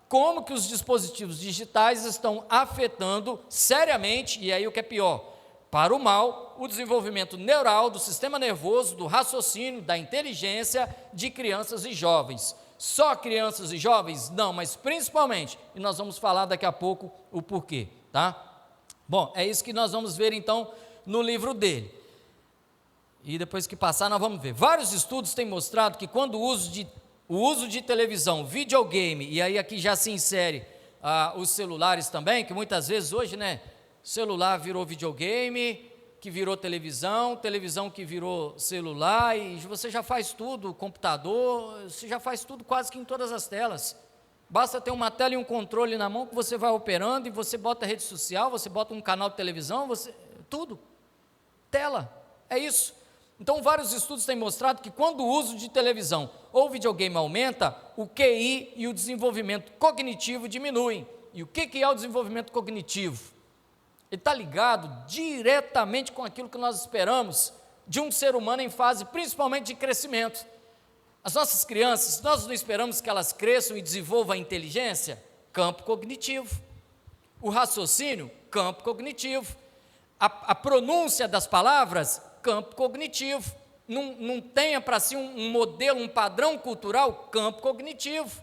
como que os dispositivos digitais estão afetando seriamente, e aí o que é pior, para o mal, o desenvolvimento neural do sistema nervoso, do raciocínio, da inteligência de crianças e jovens. Só crianças e jovens? Não, mas principalmente, e nós vamos falar daqui a pouco o porquê, tá? Bom, é isso que nós vamos ver então no livro dele. E depois que passar nós vamos ver. Vários estudos têm mostrado que quando o uso de televisão, videogame, e aí aqui já se insere os celulares também, que muitas vezes hoje, né, celular virou videogame, que virou televisão, televisão que virou celular, e você já faz tudo, computador, você já faz tudo quase que em todas as telas. Basta ter uma tela e um controle na mão que você vai operando, e você bota rede social, você bota um canal de televisão, tudo, tela, é isso. Então, vários estudos têm mostrado que quando o uso de televisão ou videogame aumenta, o QI e o desenvolvimento cognitivo diminuem. E o que é o desenvolvimento cognitivo? Ele está ligado diretamente com aquilo que nós esperamos de um ser humano em fase principalmente de crescimento. As nossas crianças, nós não esperamos que elas cresçam e desenvolvam a inteligência? Campo cognitivo. O raciocínio? Campo cognitivo. A pronúncia das palavras? Campo cognitivo. Não tenha para si um modelo, um padrão cultural? Campo cognitivo.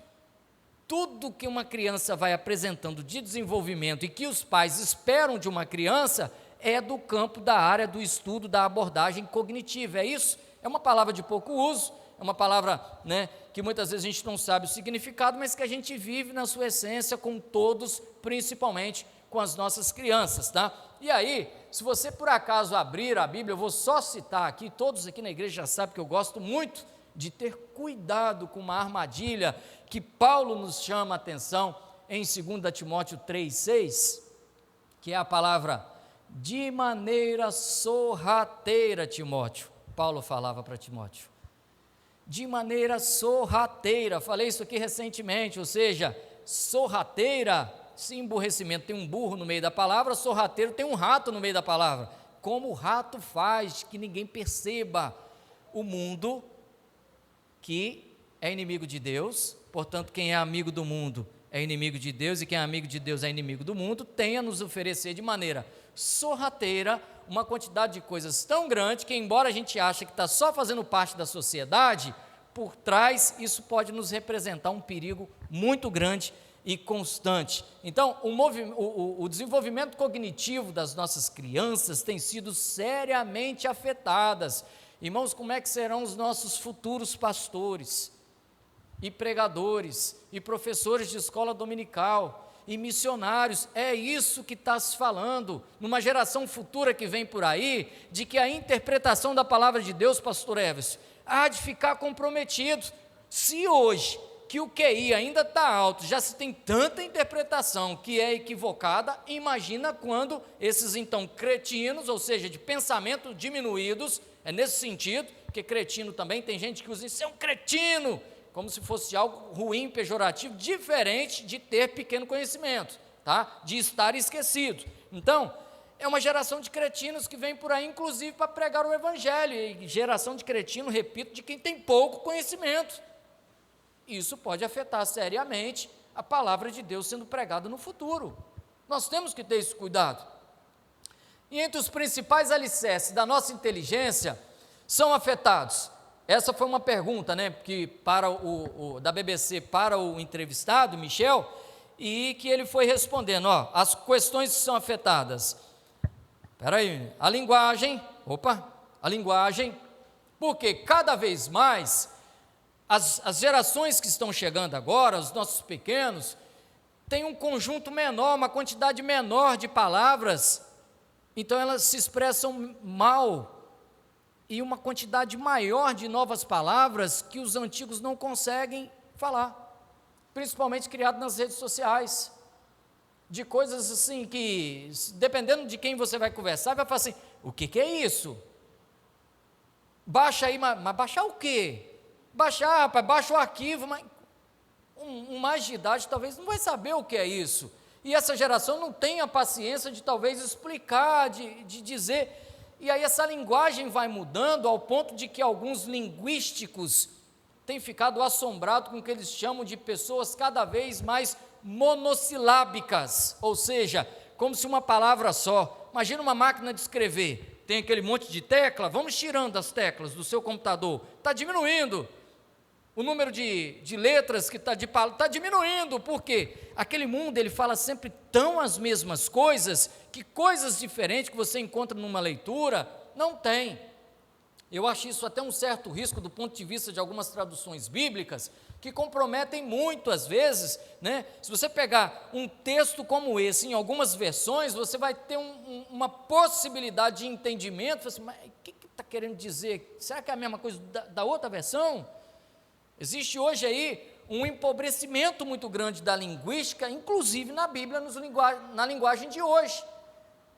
Tudo que uma criança vai apresentando de desenvolvimento e que os pais esperam de uma criança é do campo da área do estudo da abordagem cognitiva. É isso? É uma palavra de pouco uso, é uma palavra, né, que muitas vezes a gente não sabe o significado, mas que a gente vive na sua essência com todos, principalmente com as nossas crianças, tá? E aí, se você por acaso abrir a Bíblia, eu vou só citar aqui, todos aqui na igreja já sabem que eu gosto muito de ter cuidado com uma armadilha que Paulo nos chama a atenção em 2 Timóteo 3,6, que é a palavra de maneira sorrateira, Timóteo. Paulo falava para Timóteo, de maneira sorrateira, falei isso aqui recentemente, ou seja, sorrateira, se emburrecimento tem um burro no meio da palavra, sorrateiro tem um rato no meio da palavra. Como o rato faz que ninguém perceba o mundo que é inimigo de Deus, portanto, quem é amigo do mundo é inimigo de Deus, e quem é amigo de Deus é inimigo do mundo, tem a nos oferecer de maneira sorrateira uma quantidade de coisas tão grande que, embora a gente ache que está só fazendo parte da sociedade, por trás isso pode nos representar um perigo muito grande e constante. Então, o desenvolvimento cognitivo das nossas crianças tem sido seriamente afetadas. Irmãos, como é que serão os nossos futuros pastores, e pregadores, e professores de escola dominical, e missionários? É isso que está se falando, numa geração futura que vem por aí, de que a interpretação da palavra de Deus, pastor Everson, há de ficar comprometido. Se hoje, que o QI ainda está alto, já se tem tanta interpretação que é equivocada, imagina quando esses então cretinos, ou seja, de pensamento diminuídos, é nesse sentido, porque cretino também, tem gente que usa isso, é um cretino, como se fosse algo ruim, pejorativo, diferente de ter pequeno conhecimento, tá? De estar esquecido. Então, é uma geração de cretinos que vem por aí, inclusive, para pregar o evangelho, e geração de cretino, repito, de quem tem pouco conhecimento. Isso pode afetar seriamente a palavra de Deus sendo pregada no futuro. Nós temos que ter esse cuidado. E entre os principais alicerces da nossa inteligência são afetados. Essa foi uma pergunta, né, que da BBC para o entrevistado, Michel, e que ele foi respondendo, as questões que são afetadas. Espera aí, a linguagem, porque cada vez mais as gerações que estão chegando agora, os nossos pequenos, têm um conjunto menor, uma quantidade menor de palavras, então elas se expressam mal, e uma quantidade maior de novas palavras que os antigos não conseguem falar, principalmente criado nas redes sociais. de coisas assim que, dependendo de quem você vai conversar, vai falar assim, o que é isso? Baixa aí, mas baixar o quê? Baixar, rapaz, baixa o arquivo, mas um mais de idade talvez não vai saber o que é isso. E essa geração não tem a paciência de talvez explicar, de dizer. E aí essa linguagem vai mudando ao ponto de que alguns linguísticos têm ficado assombrados com o que eles chamam de pessoas cada vez mais monossilábicas, ou seja, como se uma palavra só. Imagina uma máquina de escrever, tem aquele monte de tecla, vamos tirando as teclas do seu computador, está diminuindo. O número de letras que está diminuindo, porque aquele mundo ele fala sempre tão as mesmas coisas, que coisas diferentes que você encontra numa leitura, não tem. Eu acho isso até um certo risco do ponto de vista de algumas traduções bíblicas, que comprometem muito às vezes, né? Se você pegar um texto como esse, em algumas versões, você vai ter uma possibilidade de entendimento, assim, mas o que está querendo dizer? Será que é a mesma coisa da outra versão? Existe hoje aí um empobrecimento muito grande da linguística, inclusive na Bíblia, na linguagem de hoje.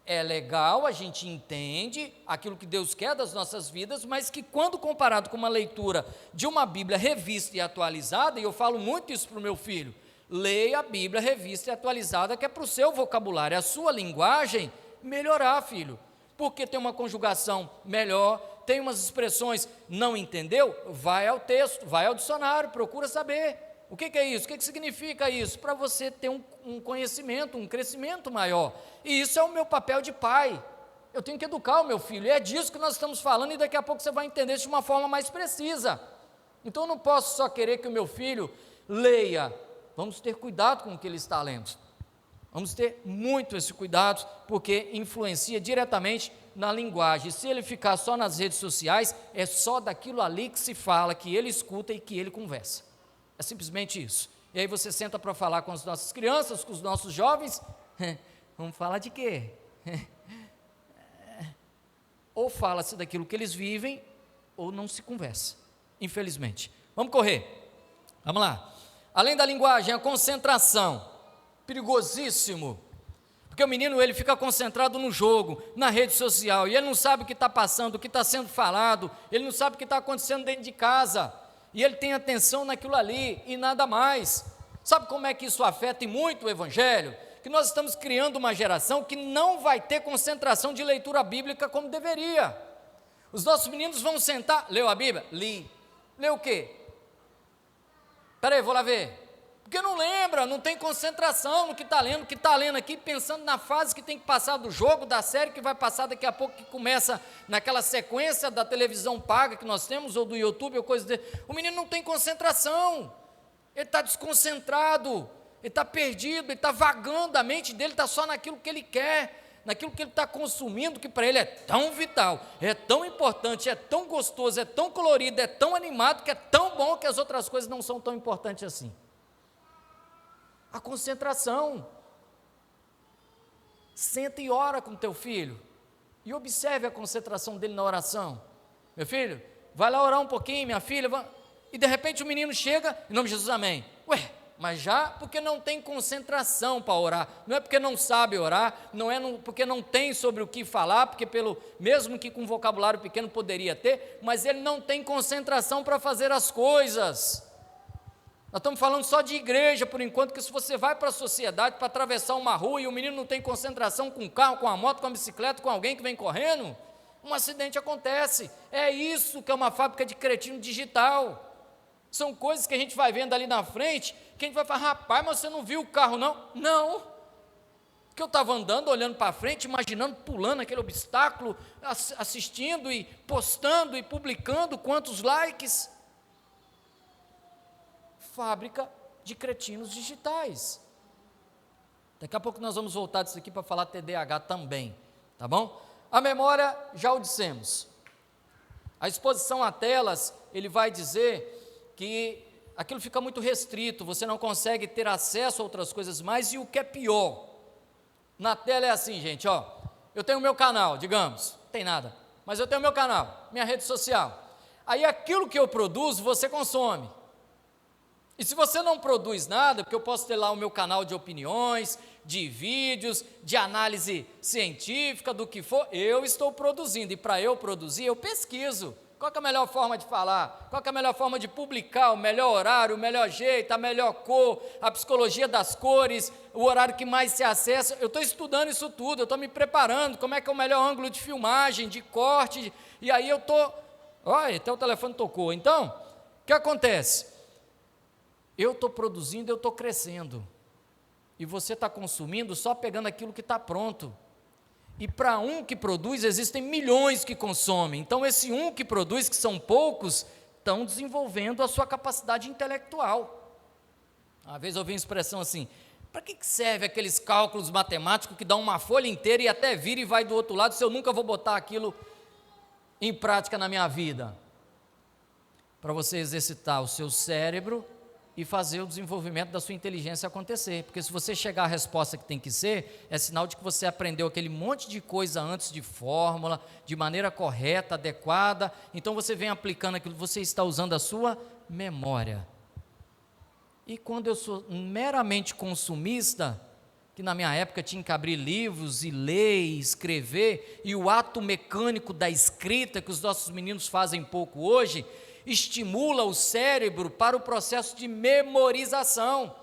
É legal, a gente entende aquilo que Deus quer das nossas vidas, mas que quando comparado com uma leitura de uma Bíblia revista e atualizada, e eu falo muito isso para o meu filho, leia a Bíblia revista e atualizada, que é para o seu vocabulário, a sua linguagem melhorar, filho, porque tem uma conjugação melhor, tem umas expressões, não entendeu? Vai ao texto, vai ao dicionário, procura saber. O que é isso? O que significa isso? Para você ter um conhecimento, um crescimento maior. E isso é o meu papel de pai. Eu tenho que educar o meu filho. E é disso que nós estamos falando e daqui a pouco você vai entender isso de uma forma mais precisa. Então eu não posso só querer que o meu filho leia. Vamos ter cuidado com o que ele está lendo. Vamos ter muito esse cuidado, porque influencia diretamente na linguagem. Se ele ficar só nas redes sociais, é só daquilo ali que se fala, que ele escuta e que ele conversa. É simplesmente isso. E aí você senta para falar com as nossas crianças, com os nossos jovens, vamos falar de quê? Ou fala-se daquilo que eles vivem, ou não se conversa, infelizmente. Vamos correr, vamos lá. Além da linguagem, a concentração, perigosíssimo, porque o menino ele fica concentrado no jogo, na rede social, e ele não sabe o que está passando, o que está sendo falado, ele não sabe o que está acontecendo dentro de casa, e ele tem atenção naquilo ali e nada mais. Sabe como é que isso afeta muito o Evangelho? Que nós estamos criando uma geração que não vai ter concentração de leitura bíblica como deveria. Os nossos meninos vão sentar, leu a Bíblia? Li. Leu o quê? Espera aí, vou lá ver. Porque não lembra, não tem concentração no que está lendo aqui, pensando na fase que tem que passar do jogo, da série que vai passar daqui a pouco, que começa naquela sequência da televisão paga que nós temos, ou do YouTube, ou coisa dele. O menino não tem concentração, ele está desconcentrado, ele está perdido, ele está vagando, a mente dele está só naquilo que ele quer, naquilo que ele está consumindo, que para ele é tão vital, é tão importante, é tão gostoso, é tão colorido, é tão animado, que é tão bom que as outras coisas não são tão importantes assim. A concentração. Senta e ora com teu filho e observe a concentração dele na oração. Meu filho, vai lá orar um pouquinho, minha filha, e de repente o menino chega, em nome de Jesus, amém. Ué, mas já porque não tem concentração para orar, não é porque não sabe orar, não é porque não tem sobre o que falar, porque mesmo que com vocabulário pequeno poderia ter, mas ele não tem concentração para fazer as coisas. Nós estamos falando só de igreja por enquanto, que se você vai para a sociedade para atravessar uma rua e o menino não tem concentração com o carro, com a moto, com a bicicleta, com alguém que vem correndo, um acidente acontece. É isso que é uma fábrica de cretino digital. São coisas que a gente vai vendo ali na frente, que a gente vai falar, rapaz, mas você não viu o carro não? Não, porque eu estava andando, olhando para frente, imaginando, pulando aquele obstáculo, assistindo e postando e publicando quantos likes. Fábrica de cretinos digitais. Daqui a pouco nós vamos voltar disso aqui para falar TDAH também, tá bom? A memória, já o dissemos. A exposição a telas, ele vai dizer que aquilo fica muito restrito, você não consegue ter acesso a outras coisas mais, e o que é pior, na tela é assim, gente, ó, eu tenho o meu canal, digamos, não tem nada, mas eu tenho o meu canal, minha rede social, aí aquilo que eu produzo, você consome. E se você não produz nada, porque eu posso ter lá o meu canal de opiniões, de vídeos, de análise científica, do que for, eu estou produzindo, e para eu produzir, eu pesquiso. Qual que é a melhor forma de falar? Qual que é a melhor forma de publicar? O melhor horário, o melhor jeito, a melhor cor, a psicologia das cores, o horário que mais se acessa. Eu estou estudando isso tudo, eu estou me preparando, como é que é o melhor ângulo de filmagem, de corte, e aí eu estou... Olha, até o telefone tocou. Então, o que acontece? Eu estou produzindo, eu estou crescendo, e você está consumindo só pegando aquilo que está pronto. E para um que produz, existem milhões que consomem. Então, esse um que produz, que são poucos, estão desenvolvendo a sua capacidade intelectual. Uma vez eu ouvi uma expressão assim: para que serve aqueles cálculos matemáticos que dão uma folha inteira e até vira e vai do outro lado, se eu nunca vou botar aquilo em prática na minha vida? Para você exercitar o seu cérebro e fazer o desenvolvimento da sua inteligência acontecer, porque se você chegar à resposta que tem que ser, é sinal de que você aprendeu aquele monte de coisa antes de fórmula, de maneira correta, adequada, então você vem aplicando aquilo, você está usando a sua memória. E quando eu sou meramente consumista, que na minha época tinha que abrir livros e ler e escrever, e o ato mecânico da escrita, que os nossos meninos fazem pouco hoje, estimula o cérebro para o processo de memorização.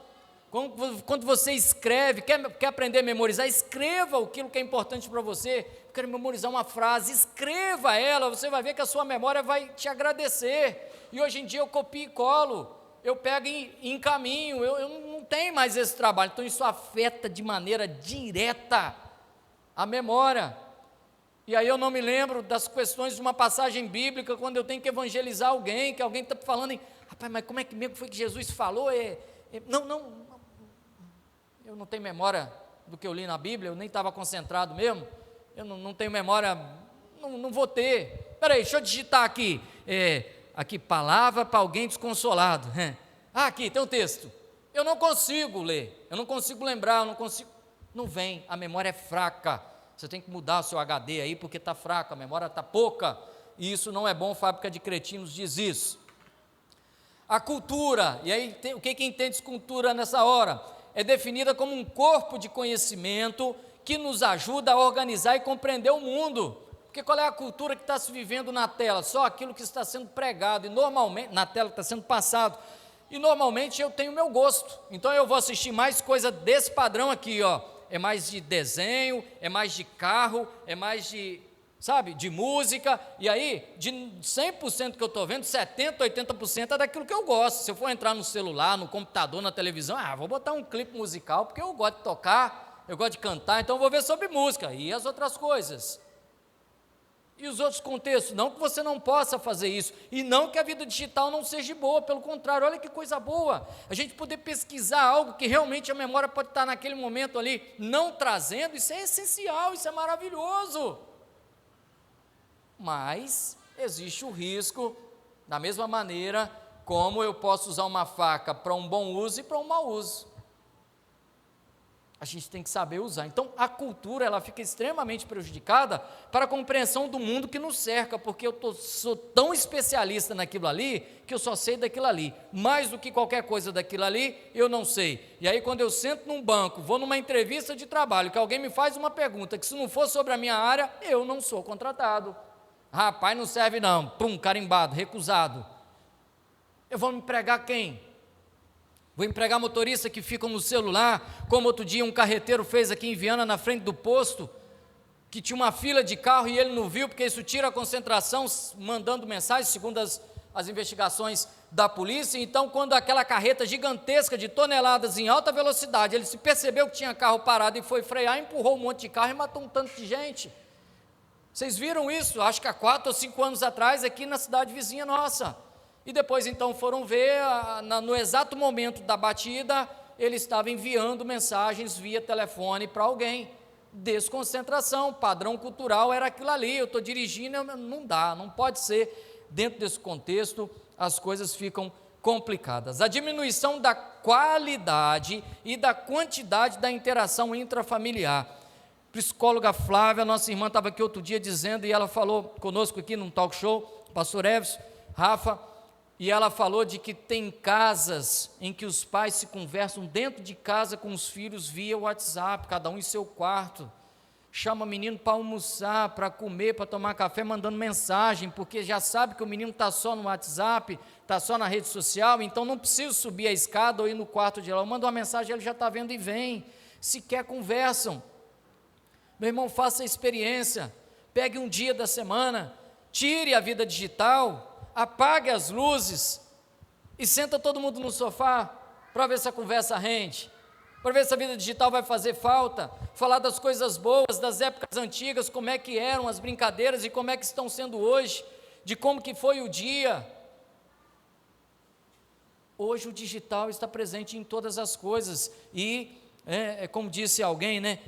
Quando você escreve, quer aprender a memorizar, escreva aquilo que é importante para você. Quero memorizar uma frase, escreva ela, você vai ver que a sua memória vai te agradecer. E hoje em dia eu copio e colo, eu pego e encaminho, eu não tenho mais esse trabalho. Então isso afeta de maneira direta a memória. E aí eu não me lembro das questões de uma passagem bíblica, quando eu tenho que evangelizar alguém, que alguém está falando em, rapaz, mas como é que mesmo foi que Jesus falou? Não, eu não tenho memória do que eu li na Bíblia, eu nem estava concentrado mesmo, eu não tenho memória, não vou ter. Espera aí, deixa eu digitar aqui, aqui, palavra para alguém desconsolado. Aqui, tem um texto. Eu não consigo ler, eu não consigo lembrar, não vem, a memória é fraca. Você tem que mudar o seu HD aí, porque está fraco, a memória está pouca, e isso não é bom. Fábrica de Cretinos diz isso. A cultura, e aí o que entende cultura nessa hora? É definida como um corpo de conhecimento que nos ajuda a organizar e compreender o mundo. Porque qual é a cultura que está se vivendo na tela? Só aquilo que está sendo pregado, e normalmente, na tela que está sendo passado, e normalmente eu tenho o meu gosto, então eu vou assistir mais coisa desse padrão aqui, ó. É mais de desenho, é mais de carro, é mais de, sabe, de música, e aí, de 100% que eu estou vendo, 70%, 80% é daquilo que eu gosto. Se eu for entrar no celular, no computador, na televisão, vou botar um clipe musical, porque eu gosto de tocar, eu gosto de cantar, então eu vou ver sobre música, e as outras coisas. E os outros contextos, não que você não possa fazer isso, e não que a vida digital não seja boa, pelo contrário, olha que coisa boa, a gente poder pesquisar algo que realmente a memória pode estar naquele momento ali, não trazendo, isso é essencial, isso é maravilhoso. Mas existe o risco, da mesma maneira como eu posso usar uma faca para um bom uso e para um mau uso. A gente tem que saber usar. Então, a cultura, ela fica extremamente prejudicada para a compreensão do mundo que nos cerca, porque eu sou tão especialista naquilo ali, que eu só sei daquilo ali. Mais do que qualquer coisa daquilo ali, eu não sei. E aí, quando eu sento num banco, vou numa entrevista de trabalho, que alguém me faz uma pergunta, que se não for sobre a minha área, eu não sou contratado. Rapaz, não serve não. Pum, carimbado, recusado. Eu vou me empregar quem? Vou empregar motorista que ficam no celular, como outro dia um carreteiro fez aqui em Viana, na frente do posto, que tinha uma fila de carro e ele não viu, porque isso tira a concentração, mandando mensagem, segundo as investigações da polícia. Então, quando aquela carreta gigantesca de toneladas em alta velocidade, ele se percebeu que tinha carro parado e foi frear, empurrou um monte de carro e matou um tanto de gente. Vocês viram isso? Acho que há 4 ou 5 anos atrás, aqui na cidade vizinha nossa. E depois então foram ver, no exato momento da batida, ele estava enviando mensagens via telefone para alguém. Desconcentração, padrão cultural era aquilo ali, eu estou dirigindo, não dá, não pode ser. Dentro desse contexto, as coisas ficam complicadas. A diminuição da qualidade e da quantidade da interação intrafamiliar. Psicóloga Flávia, nossa irmã, estava aqui outro dia dizendo, e ela falou conosco aqui num talk show, pastor Eves, Rafa, E ela falou de que tem casas em que os pais se conversam dentro de casa com os filhos via WhatsApp, cada um em seu quarto. Chama o menino para almoçar, para comer, para tomar café, mandando mensagem, porque já sabe que o menino está só no WhatsApp, está só na rede social, então não precisa subir a escada ou ir no quarto de lá. Eu mando uma mensagem, ele já está vendo e vem. Sequer conversam. Meu irmão, faça a experiência. Pegue um dia da semana, tire a vida digital, apague as luzes e senta todo mundo no sofá para ver se a conversa rende, para ver se a vida digital vai fazer falta, falar das coisas boas, das épocas antigas, como é que eram as brincadeiras e como é que estão sendo hoje, de como que foi o dia. Hoje o digital está presente em todas as coisas e, como disse alguém, né?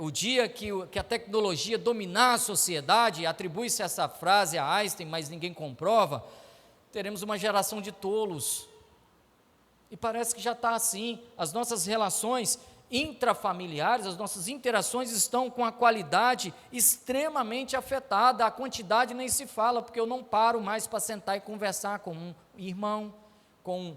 O dia que a tecnologia dominar a sociedade, atribui-se essa frase a Einstein, mas ninguém comprova, teremos uma geração de tolos. E parece que já está assim. As nossas relações intrafamiliares, as nossas interações estão com a qualidade extremamente afetada. A quantidade nem se fala, porque eu não paro mais para sentar e conversar com um irmão, com um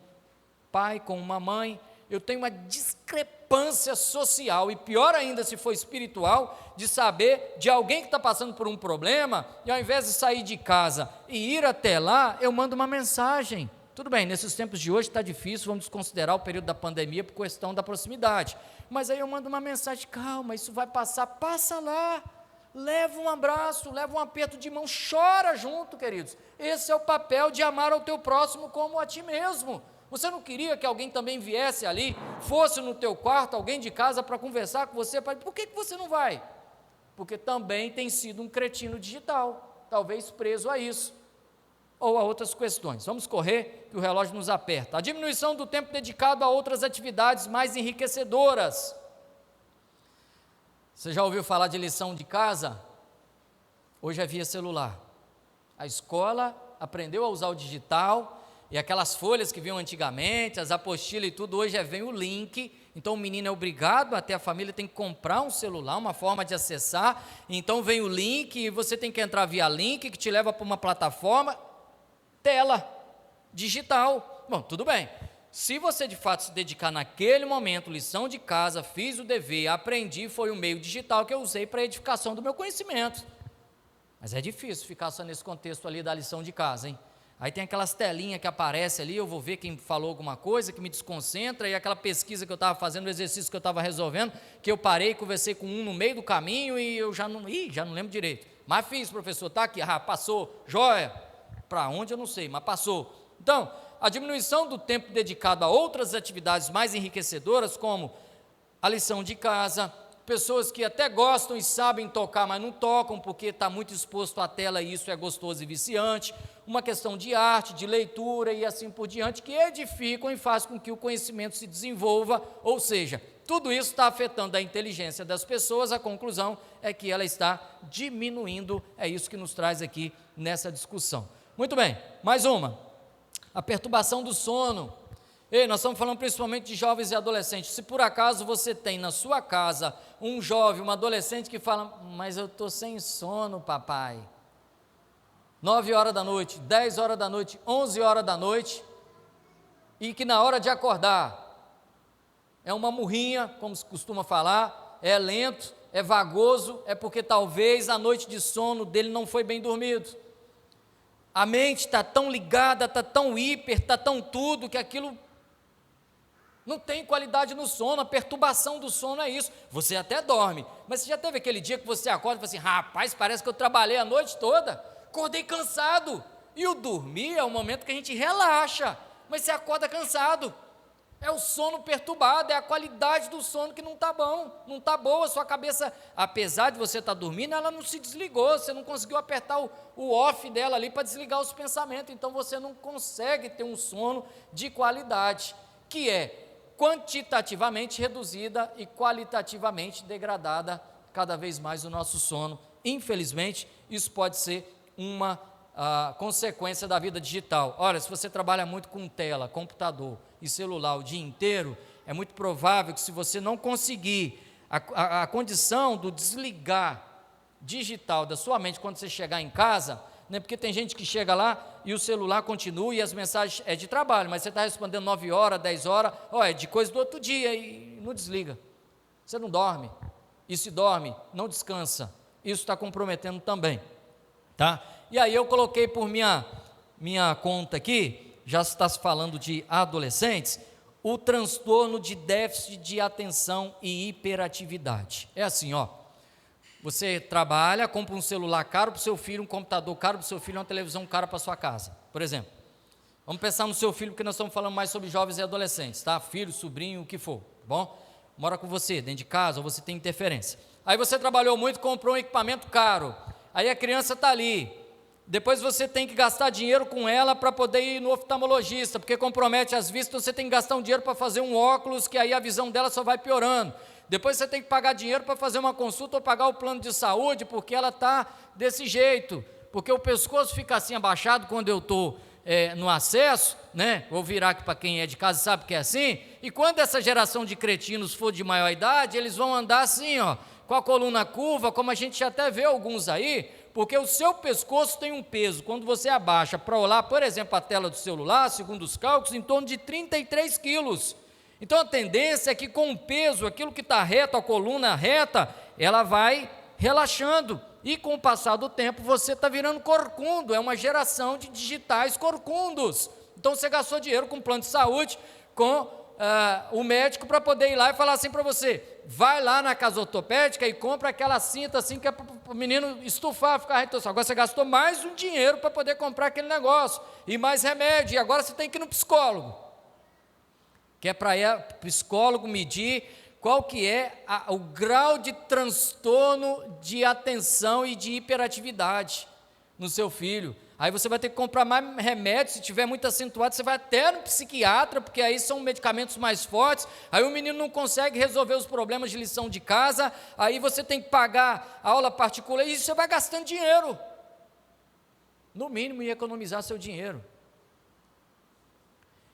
pai, com uma mãe. Eu tenho uma discrepância social, e pior ainda se for espiritual, de saber de alguém que está passando por um problema, e ao invés de sair de casa e ir até lá, eu mando uma mensagem. Tudo bem, nesses tempos de hoje está difícil, vamos desconsiderar o período da pandemia por questão da proximidade, mas aí eu mando uma mensagem, calma, isso vai passar, passa lá, leva um abraço, leva um aperto de mão, chora junto, queridos. Esse é o papel de amar ao teu próximo como a ti mesmo. Você não queria que alguém também viesse ali, fosse no teu quarto, alguém de casa para conversar com você? Por que você não vai? Porque também tem sido um cretino digital, talvez preso a isso, ou a outras questões. Vamos correr, que o relógio nos aperta. A diminuição do tempo dedicado a outras atividades mais enriquecedoras. Você já ouviu falar de lição de casa? Hoje é via celular. A escola aprendeu a usar o digital, e aquelas folhas que vinham antigamente, as apostilas e tudo, hoje vem o link, então o menino é obrigado, até a família tem que comprar um celular, uma forma de acessar, então vem o link, e você tem que entrar via link, que te leva para uma plataforma, tela, digital. Bom, tudo bem, se você de fato se dedicar naquele momento, lição de casa, fiz o dever, aprendi, foi o meio digital que eu usei para a edificação do meu conhecimento, mas é difícil ficar só nesse contexto ali da lição de casa, hein? Aí tem aquelas telinhas que aparecem ali, eu vou ver quem falou alguma coisa, que me desconcentra, e aquela pesquisa que eu estava fazendo, o exercício que eu estava resolvendo, que eu parei, conversei com um no meio do caminho, e eu já não lembro direito. Mas fiz, professor, está aqui, passou, joia. Para onde eu não sei, mas passou. Então, a diminuição do tempo dedicado a outras atividades mais enriquecedoras, como a lição de casa, pessoas que até gostam e sabem tocar, mas não tocam porque está muito exposto à tela e isso é gostoso e viciante, uma questão de arte, de leitura e assim por diante, que edificam e fazem com que o conhecimento se desenvolva, ou seja, tudo isso está afetando a inteligência das pessoas, a conclusão é que ela está diminuindo, é isso que nos traz aqui nessa discussão. Muito bem, mais uma, a perturbação do sono. Ei, nós estamos falando principalmente de jovens e adolescentes. Se por acaso você tem na sua casa um jovem, uma adolescente que fala, mas eu estou sem sono, papai. 9 horas da noite, 10 horas da noite, 11 horas da noite, e que na hora de acordar é uma murrinha, como se costuma falar, é lento, é vagoso, é porque talvez a noite de sono dele não foi bem dormido. A mente está tão ligada, está tão hiper, está tão tudo, que aquilo não tem qualidade no sono, a perturbação do sono é isso. Você até dorme, mas você já teve aquele dia que você acorda e fala assim, rapaz, parece que eu trabalhei a noite toda, acordei cansado. E o dormir é o momento que a gente relaxa, mas você acorda cansado. É o sono perturbado, é a qualidade do sono que não está bom, não está boa, sua cabeça, apesar de você estar dormindo, ela não se desligou, você não conseguiu apertar o off dela ali para desligar os pensamentos, então você não consegue ter um sono de qualidade, que é quantitativamente reduzida e qualitativamente degradada cada vez mais o nosso sono. Infelizmente, isso pode ser uma consequência da vida digital. Olha, se você trabalha muito com tela, computador e celular o dia inteiro, é muito provável que se você não conseguir a condição do desligar digital da sua mente quando você chegar em casa, né? Porque tem gente que chega lá e o celular continua e as mensagens é de trabalho, mas você está respondendo 9 horas, 10 horas, é de coisa do outro dia e não desliga. Você não dorme, e se dorme, não descansa. Isso está comprometendo também, tá? E aí eu coloquei por minha conta aqui, já está se falando de adolescentes, o transtorno de déficit de atenção e hiperatividade. É assim, você trabalha, compra um celular caro para o seu filho, um computador caro para o seu filho, uma televisão cara para a sua casa, por exemplo. Vamos pensar no seu filho, porque nós estamos falando mais sobre jovens e adolescentes, tá? Filho, sobrinho, o que for, tá bom? Mora com você, dentro de casa, ou você tem interferência. Aí você trabalhou muito, comprou um equipamento caro, aí a criança está ali, depois você tem que gastar dinheiro com ela para poder ir no oftalmologista, porque compromete as vistas, você tem que gastar um dinheiro para fazer um óculos, que aí a visão dela só vai piorando. Depois você tem que pagar dinheiro para fazer uma consulta ou pagar o plano de saúde, porque ela está desse jeito, porque o pescoço fica assim abaixado quando eu estou no acesso, né? Vou virar aqui para quem é de casa sabe que é assim, e quando essa geração de cretinos for de maior idade, eles vão andar assim, com a coluna curva, como a gente até vê alguns aí, porque o seu pescoço tem um peso, quando você abaixa para olhar, por exemplo, a tela do celular, segundo os cálculos, em torno de 33 quilos. Então a tendência é que com o peso, aquilo que está reto, a coluna reta, ela vai relaxando, e com o passar do tempo você está virando corcundo, é uma geração de digitais corcundos. Então você gastou dinheiro com plano de saúde, com o médico para poder ir lá e falar assim para você, vai lá na casa ortopédica e compra aquela cinta assim que é para o menino estufar, ficar reto. Agora você gastou mais um dinheiro para poder comprar aquele negócio, e mais remédio, e agora você tem que ir no psicólogo, que é para o psicólogo medir qual que é o grau de transtorno de atenção e de hiperatividade no seu filho. Aí você vai ter que comprar mais remédios, se tiver muito acentuado, você vai até no psiquiatra, porque aí são medicamentos mais fortes, aí o menino não consegue resolver os problemas de lição de casa, aí você tem que pagar a aula particular, e você vai gastando dinheiro. No mínimo, ia economizar seu dinheiro.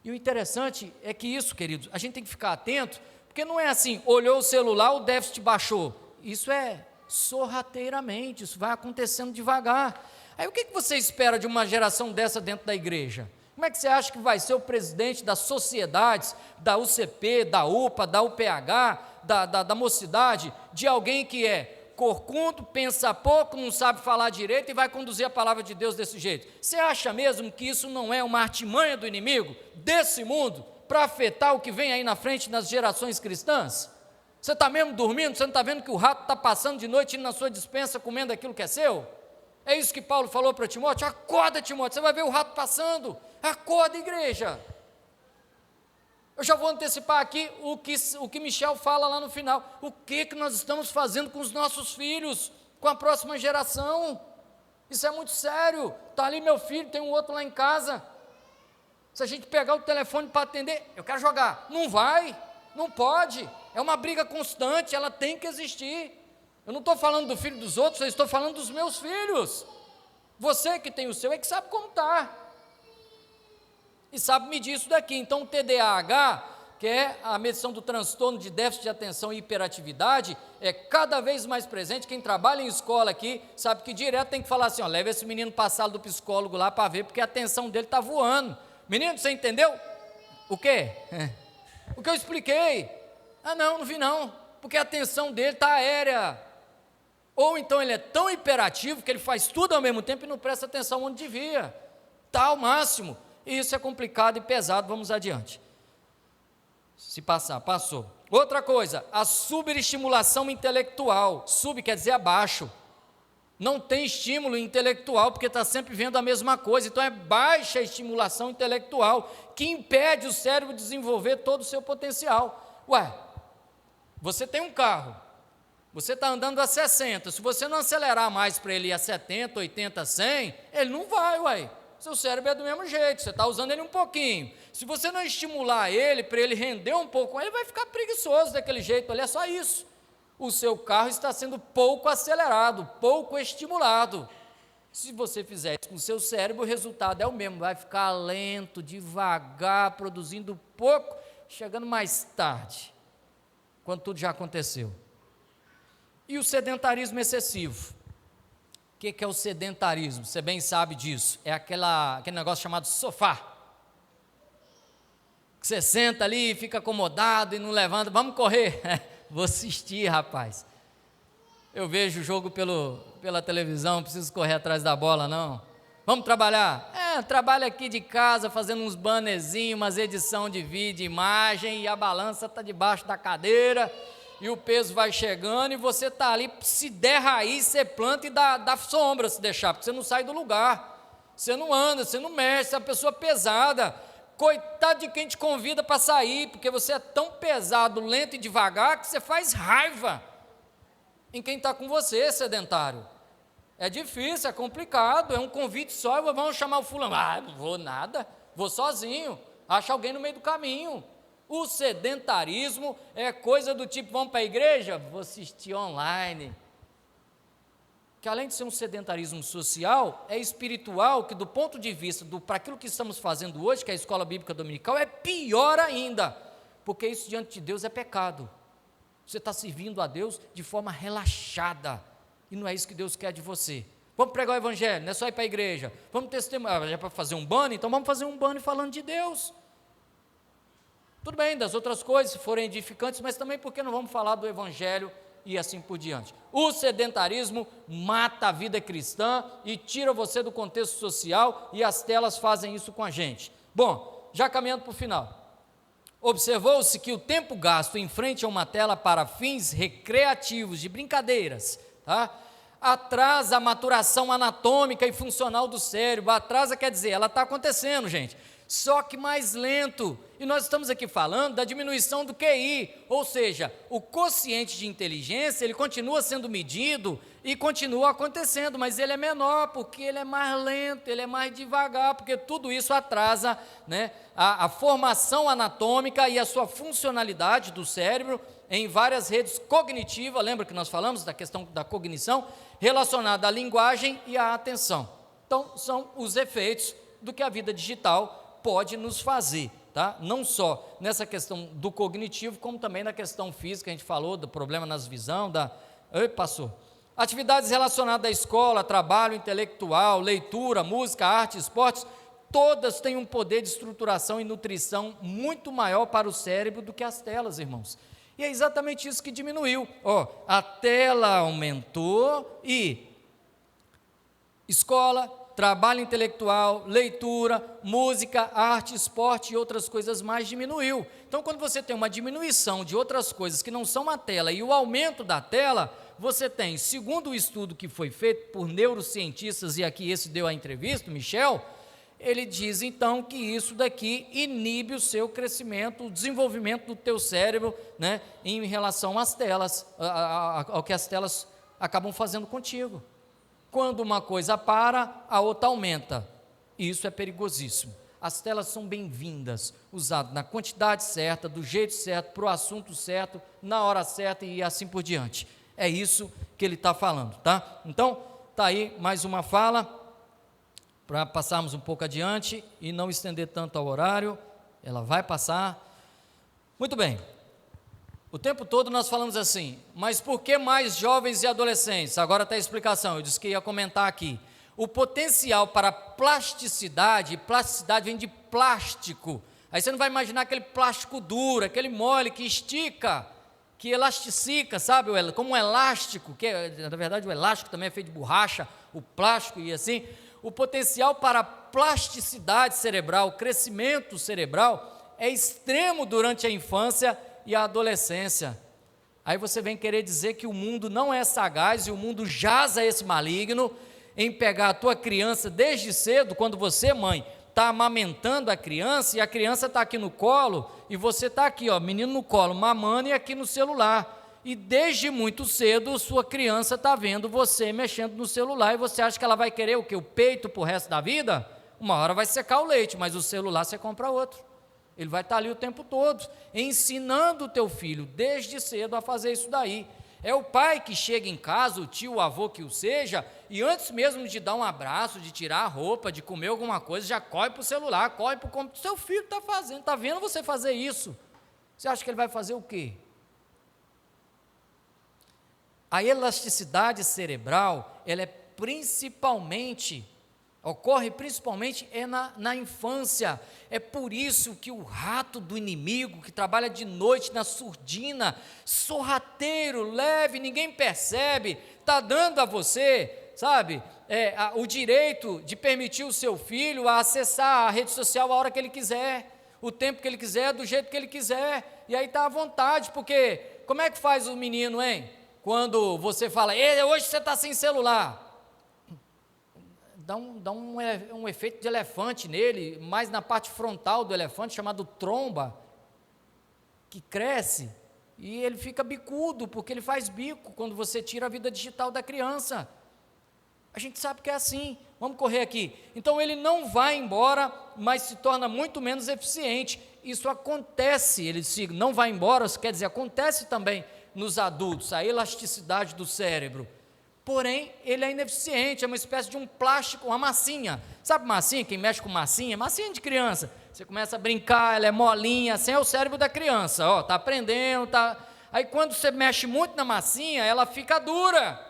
E o interessante é que isso, queridos, a gente tem que ficar atento, porque não é assim, olhou o celular, o déficit baixou. Isso é sorrateiramente, isso vai acontecendo devagar. Aí o que você espera de uma geração dessa dentro da igreja? Como é que você acha que vai ser o presidente das sociedades, da UCP, da UPA, da UPH, da mocidade, de alguém que é corcundo, pensa pouco, não sabe falar direito e vai conduzir a palavra de Deus desse jeito? Você acha mesmo que isso não é uma artimanha do inimigo, desse mundo, para afetar o que vem aí na frente nas gerações cristãs? Você está mesmo dormindo? Você não está vendo que o rato está passando de noite indo na sua despensa comendo aquilo que é seu? É isso que Paulo falou para Timóteo? Acorda, Timóteo, você vai ver o rato passando. Acorda, igreja. Eu já vou antecipar aqui o que Michel fala lá no final. O que nós estamos fazendo com os nossos filhos, com a próxima geração? Isso é muito sério. Está ali meu filho, tem um outro lá em casa. Se a gente pegar o telefone para atender, eu quero jogar. Não vai, não pode. É uma briga constante, ela tem que existir. Eu não estou falando do filho dos outros, eu estou falando dos meus filhos. Você que tem o seu é que sabe como está. E sabe medir isso daqui. Então o TDAH, que é a medição do transtorno de déficit de atenção e hiperatividade, é cada vez mais presente. Quem trabalha em escola aqui, sabe que direto tem que falar assim, leva esse menino para a sala do psicólogo lá para ver, porque a atenção dele está voando. Menino, você entendeu? O quê? O que eu expliquei? Não vi não, porque a atenção dele está aérea. Ou então ele é tão hiperativo que ele faz tudo ao mesmo tempo e não presta atenção onde devia. Está ao máximo. E isso é complicado e pesado, vamos adiante. Se passar, passou. Outra coisa, a superestimulação intelectual. Sub quer dizer abaixo. Não tem estímulo intelectual, porque está sempre vendo a mesma coisa. Então é baixa estimulação intelectual, que impede o cérebro de desenvolver todo o seu potencial. Você tem um carro, você está andando a 60, se você não acelerar mais para ele ir a 70, 80, 100, ele não vai, seu cérebro é do mesmo jeito, você está usando ele um pouquinho. Se você não estimular ele, para ele render um pouco, ele vai ficar preguiçoso daquele jeito, olha só isso. O seu carro está sendo pouco acelerado, pouco estimulado. Se você fizer isso com o seu cérebro, o resultado é o mesmo, vai ficar lento, devagar, produzindo pouco, chegando mais tarde, quando tudo já aconteceu. E o sedentarismo excessivo. O que é o sedentarismo? Você bem sabe disso. É aquele negócio chamado sofá. Que você senta ali, fica acomodado e não levanta. Vamos correr. Vou assistir, rapaz. Eu vejo o jogo pela televisão, não preciso correr atrás da bola, não. Vamos trabalhar? Trabalho aqui de casa, fazendo uns bannerzinhos, umas edição de vídeo, imagem, e a balança está debaixo da cadeira, e o peso vai chegando, e você está ali, se der raiz, você planta e dá sombra se deixar, porque você não sai do lugar, você não anda, você não mexe, você é uma pessoa pesada. Coitado de quem te convida para sair, porque você é tão pesado, lento e devagar, que você faz raiva em quem está com você, sedentário. É difícil, é complicado, é um convite só, vamos chamar o fulano. Não vou nada, vou sozinho, acha alguém no meio do caminho. O sedentarismo é coisa do tipo, vamos para a igreja? Vou assistir online. Que além de ser um sedentarismo social, é espiritual, que do ponto de vista para aquilo que estamos fazendo hoje, que é a escola bíblica dominical, é pior ainda, porque isso diante de Deus é pecado. Você está servindo a Deus de forma relaxada, e não é isso que Deus quer de você. Vamos pregar o evangelho, não é só ir para a igreja, vamos testemunhar, é para fazer um banner, então vamos fazer um banner falando de Deus. Tudo bem, das outras coisas, se forem edificantes, mas também porque não vamos falar do evangelho e assim por diante. O sedentarismo mata a vida cristã e tira você do contexto social, e as telas fazem isso com a gente. Bom, já caminhando para o final. Observou-se que o tempo gasto em frente a uma tela para fins recreativos, de brincadeiras, atrasa a maturação anatômica e funcional do cérebro. Atrasa quer dizer, ela está acontecendo, gente, só que mais lento. E nós estamos aqui falando da diminuição do QI, ou seja, o quociente de inteligência, ele continua sendo medido e continua acontecendo, mas ele é menor, porque ele é mais lento, ele é mais devagar, porque tudo isso atrasa, a formação anatômica e a sua funcionalidade do cérebro em várias redes cognitivas. Lembra que nós falamos da questão da cognição relacionada à linguagem e à atenção? Então, são os efeitos do que a vida digital pode nos fazer, não só nessa questão do cognitivo, como também na questão física. A gente falou do problema nas visão, passou. Atividades relacionadas à escola, trabalho intelectual, leitura, música, arte, esportes, todas têm um poder de estruturação e nutrição muito maior para o cérebro do que as telas, irmãos. E é exatamente isso que diminuiu. A tela aumentou e escola, trabalho intelectual, leitura, música, arte, esporte e outras coisas mais diminuiu. Então, quando você tem uma diminuição de outras coisas que não são a tela e o aumento da tela, você tem, segundo o estudo que foi feito por neurocientistas, e aqui esse deu a entrevista, Michel, ele diz então que isso daqui inibe o seu crescimento, o desenvolvimento do teu cérebro, em relação às telas, ao que as telas acabam fazendo contigo. Quando uma coisa para, a outra aumenta. E isso é perigosíssimo. As telas são bem-vindas, usadas na quantidade certa, do jeito certo, para o assunto certo, na hora certa e assim por diante. É isso que ele está falando, Então, está aí mais uma fala, para passarmos um pouco adiante e não estender tanto ao horário. Ela vai passar. Muito bem. O tempo todo nós falamos assim, mas por que mais jovens e adolescentes? Agora está a explicação, eu disse que ia comentar aqui. O potencial para plasticidade vem de plástico. Aí você não vai imaginar aquele plástico duro, aquele mole que estica, que elasticica, sabe? Como um elástico, na verdade o elástico também é feito de borracha, o plástico e assim. O potencial para plasticidade cerebral, crescimento cerebral, é extremo durante a infância e a adolescência. Aí você vem querer dizer que o mundo não é sagaz e o mundo jaz a esse maligno em pegar a tua criança desde cedo, quando você, mãe, está amamentando a criança, e a criança está aqui no colo, e você está aqui, menino no colo, mamando, e aqui no celular. E desde muito cedo, sua criança está vendo você mexendo no celular, e você acha que ela vai querer o quê? O peito para o resto da vida? Uma hora vai secar o leite, mas o celular você compra outro. Ele vai estar ali o tempo todo, ensinando o teu filho, desde cedo, a fazer isso daí. É o pai que chega em casa, o tio, o avô que o seja, e antes mesmo de dar um abraço, de tirar a roupa, de comer alguma coisa, já corre para o celular, corre para o computador. Seu filho está fazendo, está vendo você fazer isso. Você acha que ele vai fazer o quê? A elasticidade cerebral, ela é ocorre principalmente na infância. É por isso que o rato do inimigo, que trabalha de noite na surdina, sorrateiro, leve, ninguém percebe, está dando a você, sabe, o direito de permitir o seu filho a acessar a rede social a hora que ele quiser, o tempo que ele quiser, do jeito que ele quiser, e aí está à vontade, porque como é que faz o menino, hein? Quando você fala, hoje você está sem celular, dá um efeito de elefante nele, mais na parte frontal do elefante, chamado tromba, que cresce, e ele fica bicudo, porque ele faz bico quando você tira a vida digital da criança. A gente sabe que é assim. Vamos correr aqui. Então ele não vai embora, mas se torna muito menos eficiente. Isso acontece, ele não vai embora, quer dizer, acontece também nos adultos, a elasticidade do cérebro. Porém, ele é ineficiente, é uma espécie de um plástico, uma massinha. Sabe massinha? Quem mexe com massinha? Massinha de criança. Você começa a brincar, ela é molinha, assim é o cérebro da criança, está aprendendo, Aí quando você mexe muito na massinha, ela fica dura.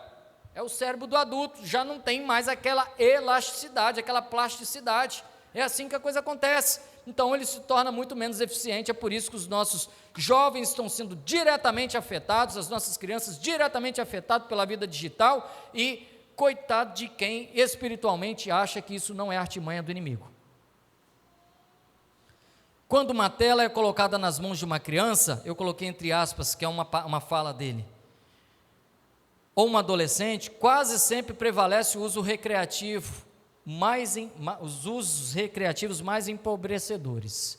É o cérebro do adulto, já não tem mais aquela elasticidade, aquela plasticidade. É assim que a coisa acontece. Então ele se torna muito menos eficiente, é por isso que os nossos jovens estão sendo diretamente afetados, as nossas crianças diretamente afetadas pela vida digital, e coitado de quem espiritualmente acha que isso não é artimanha do inimigo. Quando uma tela é colocada nas mãos de uma criança, eu coloquei entre aspas, que é uma fala dele, ou um adolescente, quase sempre prevalece o uso recreativo, os usos recreativos mais empobrecedores.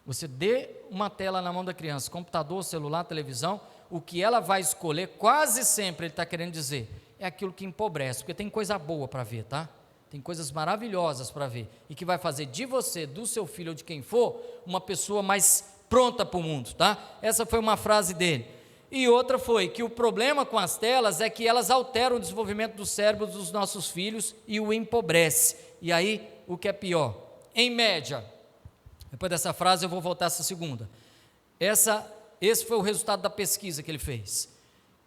Você dê uma tela na mão da criança, computador, celular, televisão, o que ela vai escolher, quase sempre, ele está querendo dizer, é aquilo que empobrece, porque tem coisa boa para ver, tá? Tem coisas maravilhosas para ver, e que vai fazer de você, do seu filho ou de quem for, uma pessoa mais pronta para o mundo, tá? Essa foi uma frase dele. E outra foi que o problema com as telas é que elas alteram o desenvolvimento do cérebro dos nossos filhos e o empobrece. E aí, o que é pior? Em média, depois dessa frase eu vou voltar a essa segunda. Esse foi o resultado da pesquisa que ele fez.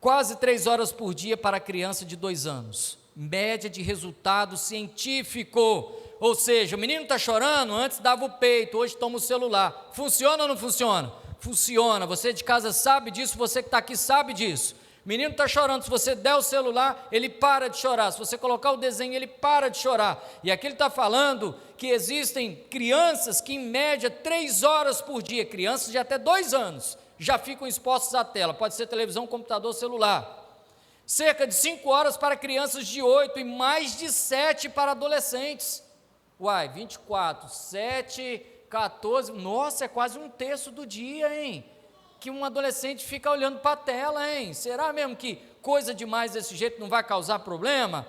Quase 3 horas por dia para a criança de 2 anos. Média de resultado científico. Ou seja, o menino está chorando, antes dava o peito, hoje toma o celular. Funciona ou não funciona? Funciona, você de casa sabe disso, você que está aqui sabe disso. O menino está chorando, se você der o celular, ele para de chorar, se você colocar o desenho, ele para de chorar. E aqui ele está falando que existem crianças que em média 3 horas por dia, crianças de até 2 anos, já ficam expostas à tela, pode ser televisão, computador, celular. Cerca de 5 horas para crianças de 8 e mais de 7 para adolescentes. 24, 7... 14, nossa, é quase 1/3 do dia, hein? Que um adolescente fica olhando para a tela, hein? Será mesmo que coisa demais desse jeito não vai causar problema?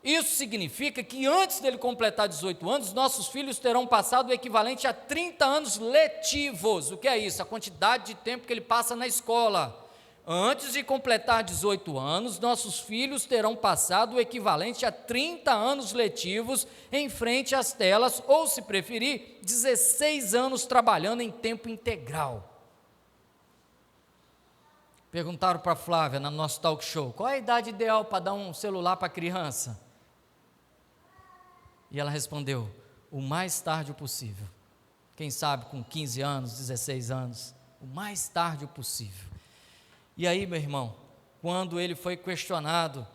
Isso significa que antes dele completar 18 anos, nossos filhos terão passado o equivalente a 30 anos letivos. O que é isso? A quantidade de tempo que ele passa na escola. Antes de completar 18 anos, nossos filhos terão passado o equivalente a 30 anos letivos em frente às telas, ou, se preferir, 16 anos trabalhando em tempo integral. Perguntaram para a Flávia, no nosso talk show, qual é a idade ideal para dar um celular para a criança? E ela respondeu, o mais tarde possível. Quem sabe com 15 anos, 16 anos, o mais tarde possível. E aí, meu irmão, quando ele foi questionado,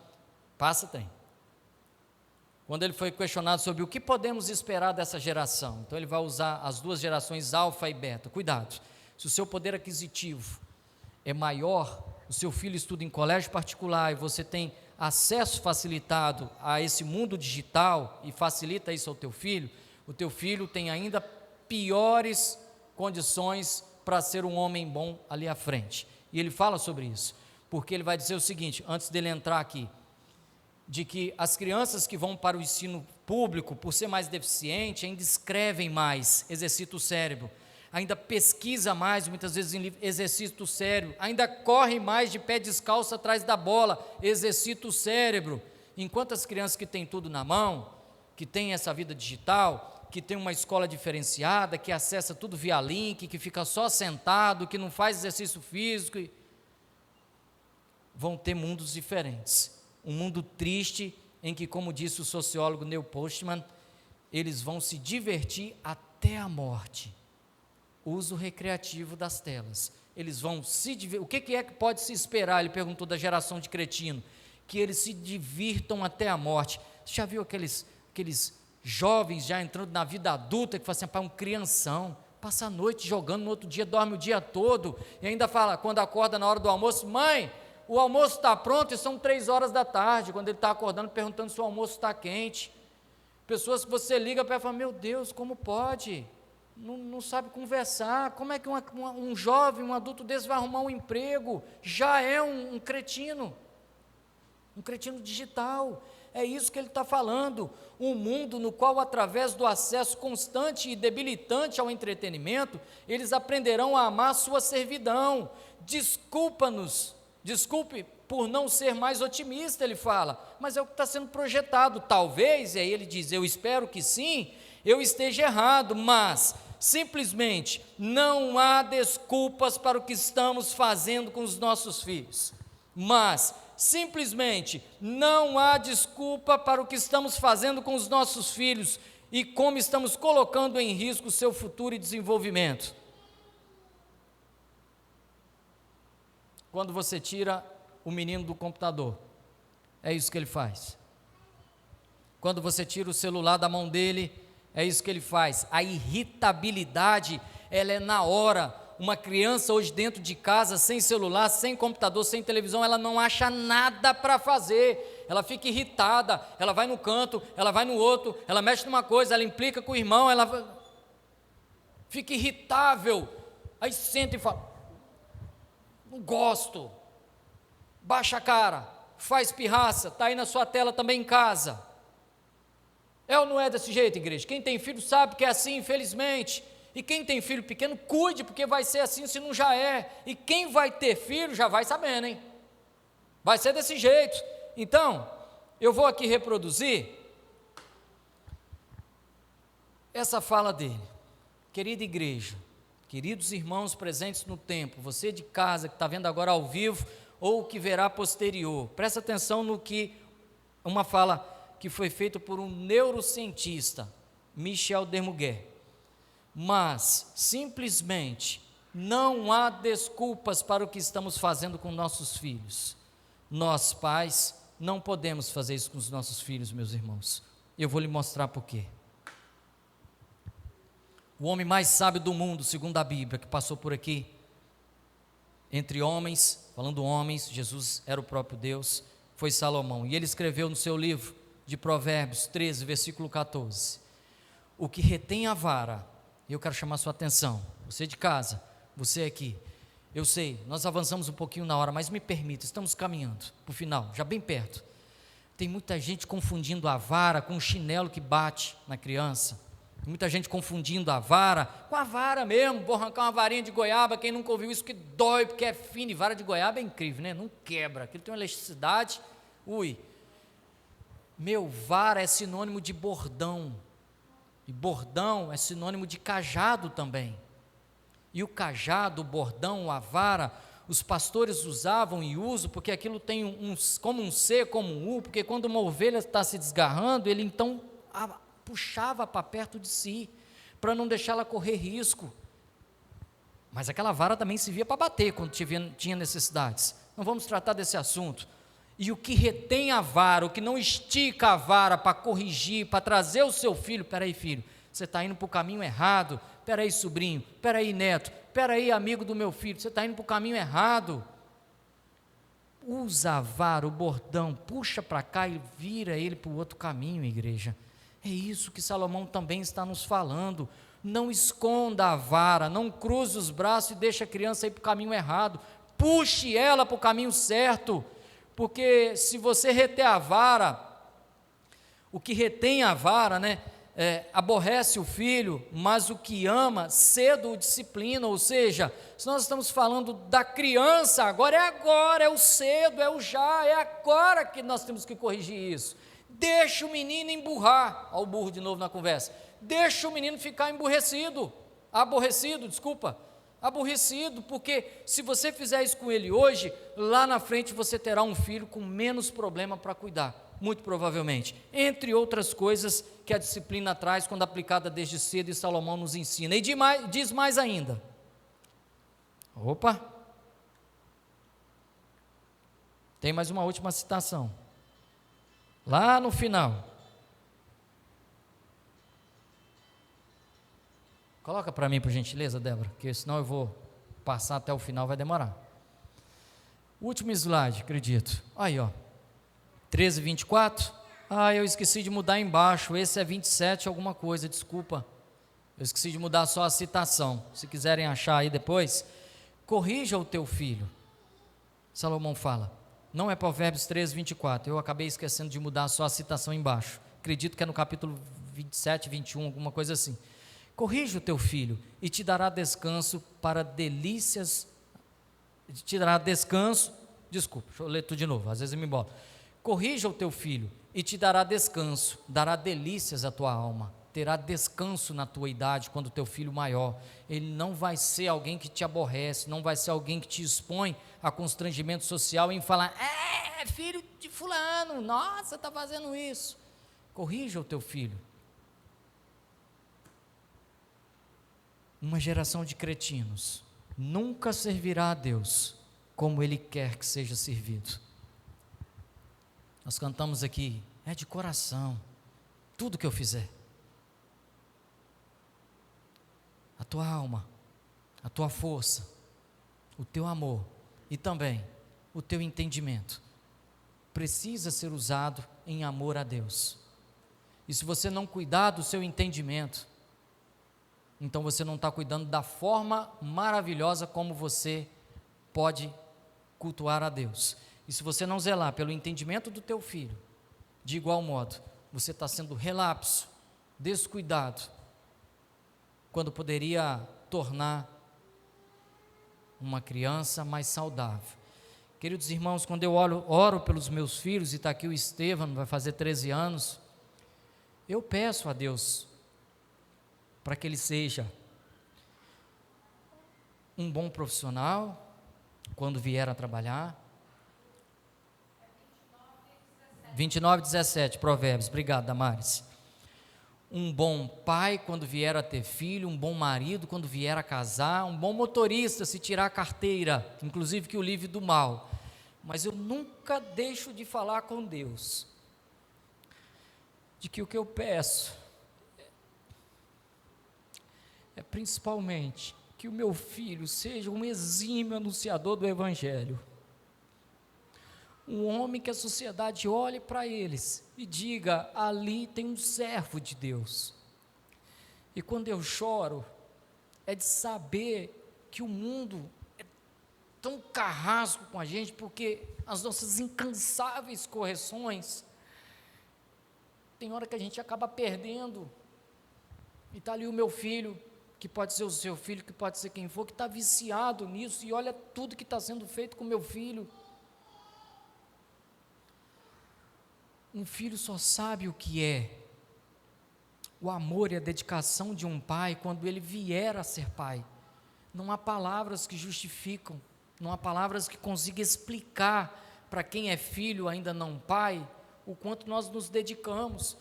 quando ele foi questionado sobre o que podemos esperar dessa geração, então ele vai usar as 2 gerações alfa e beta. Cuidado, se o seu poder aquisitivo é maior, o seu filho estuda em colégio particular e você tem acesso facilitado a esse mundo digital e facilita isso ao teu filho, o teu filho tem ainda piores condições para ser um homem bom ali à frente. E ele fala sobre isso, porque ele vai dizer o seguinte, antes dele entrar aqui, de que as crianças que vão para o ensino público, por ser mais deficiente, ainda escrevem mais, exercita o cérebro, ainda pesquisa mais, muitas vezes exercita o cérebro, ainda corre mais de pé descalço atrás da bola, exercita o cérebro, enquanto as crianças que têm tudo na mão, que têm essa vida digital, que tem uma escola diferenciada, que acessa tudo via link, que fica só sentado, que não faz exercício físico, vão ter mundos diferentes. um mundo triste em que, como disse o sociólogo Neil Postman, eles vão se divertir até a morte. Uso recreativo das telas. Eles vão se divertir. O que é que pode se esperar? Ele perguntou da geração de cretino. Que eles se divirtam até a morte. Você já viu aqueles jovens já entrando na vida adulta que falam assim, um crianção, passa a noite jogando, no outro dia dorme o dia todo, e ainda fala, quando acorda na hora do almoço, mãe, o almoço está pronto, e são 3 horas da tarde, quando ele está acordando, perguntando se o almoço está quente. Pessoas que você liga para ela e fala, meu Deus, como pode? Não sabe conversar, como é que um jovem, um adulto desse vai arrumar um emprego? Já é um cretino digital. É isso que ele está falando, um mundo no qual, através do acesso constante e debilitante ao entretenimento, eles aprenderão a amar sua servidão. Desculpe por não ser mais otimista, ele fala, mas é o que está sendo projetado. Talvez, e aí ele diz, eu espero que sim, eu esteja errado, mas simplesmente não há desculpas para o que estamos fazendo com os nossos filhos. Simplesmente não há desculpa para o que estamos fazendo com os nossos filhos e como estamos colocando em risco o seu futuro e desenvolvimento. Quando você tira o menino do computador, é isso que ele faz. Quando você tira o celular da mão dele, é isso que ele faz. A irritabilidade, ela é na hora. Uma criança hoje dentro de casa, sem celular, sem computador, sem televisão, ela não acha nada para fazer, ela fica irritada, ela vai no canto, ela vai no outro, ela mexe numa coisa, ela implica com o irmão, ela fica irritável, aí senta e fala, não gosto, baixa a cara, faz pirraça, está aí na sua tela também em casa. É ou não é desse jeito, igreja? Quem tem filho sabe que é assim, infelizmente. E quem tem filho pequeno, cuide, porque vai ser assim, se não já é. E quem vai ter filho, já vai sabendo, hein? Vai ser desse jeito. Então, eu vou aqui reproduzir essa fala dele. Querida igreja, queridos irmãos presentes no templo, você de casa que está vendo agora ao vivo, ou que verá posterior, presta atenção no que, uma fala que foi feita por um neurocientista, Michel Dermuguet. Mas, simplesmente, não há desculpas para o que estamos fazendo com nossos filhos. Nós, pais, não podemos fazer isso com os nossos filhos, meus irmãos. Eu vou lhe mostrar por quê. O homem mais sábio do mundo, segundo a Bíblia, que passou por aqui, entre homens, falando homens, Jesus era o próprio Deus, foi Salomão. E ele escreveu no seu livro de Provérbios 13, versículo 14, o que retém a vara. Eu quero chamar sua atenção, você de casa, você aqui, eu sei, nós avançamos um pouquinho na hora, mas me permita, estamos caminhando para o final, já bem perto. Tem muita gente confundindo a vara com o chinelo que bate na criança, muita gente confundindo a vara com a vara mesmo, vou arrancar uma varinha de goiaba, quem nunca ouviu isso que dói, porque é fino, e vara de goiaba é incrível, né? Não quebra, aquilo tem uma elasticidade, vara é sinônimo de bordão, e bordão é sinônimo de cajado também. E o cajado, o bordão, a vara, os pastores usavam e usam, porque aquilo tem como um C, como um U, porque quando uma ovelha está se desgarrando, ele então puxava para perto de si, para não deixá-la correr risco. Mas aquela vara também servia para bater quando tinha necessidades. Não vamos tratar desse assunto. E o que retém a vara, o que não estica a vara para corrigir, para trazer o seu filho, peraí filho, você está indo para o caminho errado, peraí sobrinho, peraí neto, peraí amigo do meu filho, você está indo para o caminho errado. Usa a vara, o bordão, puxa para cá e vira ele para o outro caminho, igreja. É isso que Salomão também está nos falando. Não esconda a vara, não cruze os braços e deixe a criança ir para o caminho errado, puxe ela para o caminho certo. Porque se você reter a vara, o que retém a vara, aborrece o filho, mas o que ama, cedo o disciplina. Ou seja, se nós estamos falando da criança, agora, é o cedo, é o já, é agora que nós temos que corrigir isso. Deixa o menino emburrar, olha o burro de novo na conversa, deixa o menino ficar aborrecido, aborrecido, porque se você fizer isso com ele hoje, lá na frente você terá um filho com menos problema para cuidar, muito provavelmente, entre outras coisas que a disciplina traz quando aplicada desde cedo, e Salomão nos ensina. E diz mais ainda, tem mais uma última citação, lá no final, coloca para mim, por gentileza, Débora, porque senão eu vou passar até o final, vai demorar. Último slide, acredito. Aí, 13:24. Eu esqueci de mudar embaixo, esse é 27 alguma coisa, desculpa. Eu esqueci de mudar só a citação. Se quiserem achar aí depois, corrija o teu filho. Salomão fala, não é Provérbios 13:24, eu acabei esquecendo de mudar só a citação embaixo. Acredito que é no capítulo 27, 21, alguma coisa assim. Corrija o teu filho e te dará descanso para delícias, desculpa, deixa eu ler tudo de novo, às vezes eu me embolo. Corrija o teu filho e te dará descanso, dará delícias à tua alma, terá descanso na tua idade, quando o teu filho maior, ele não vai ser alguém que te aborrece, não vai ser alguém que te expõe a constrangimento social em falar, filho de fulano, nossa, está fazendo isso. Corrija o teu filho. Uma geração de cretinos nunca servirá a Deus como Ele quer que seja servido. Nós cantamos aqui, é de coração, tudo que eu fizer. A tua alma, a tua força, o teu amor e também o teu entendimento precisa ser usado em amor a Deus. E se você não cuidar do seu entendimento, então você não está cuidando da forma maravilhosa como você pode cultuar a Deus. E se você não zelar pelo entendimento do teu filho, de igual modo, você está sendo relapso, descuidado, quando poderia tornar uma criança mais saudável. Queridos irmãos, quando eu oro pelos meus filhos, e está aqui o Estevam, vai fazer 13 anos, eu peço a Deus para que ele seja um bom profissional, quando vier a trabalhar. 29:17, Provérbios, obrigado, Damares. Um bom pai quando vier a ter filho, um bom marido quando vier a casar, um bom motorista se tirar a carteira, inclusive que o livre do mal. Mas eu nunca deixo de falar com Deus, de que o que eu peço é principalmente que o meu filho seja um exímio anunciador do Evangelho, um homem que a sociedade olhe para eles e diga, ali tem um servo de Deus. E quando eu choro, é de saber que o mundo é tão carrasco com a gente, porque as nossas incansáveis correções, tem hora que a gente acaba perdendo, e está ali o meu filho, que pode ser o seu filho, que pode ser quem for, que está viciado nisso, e olha tudo que está sendo feito com o meu filho. Um filho só sabe o que é o amor e a dedicação de um pai quando ele vier a ser pai. Não há palavras que justificam, não há palavras que consigam explicar para quem é filho, ainda não pai, o quanto nós nos dedicamos.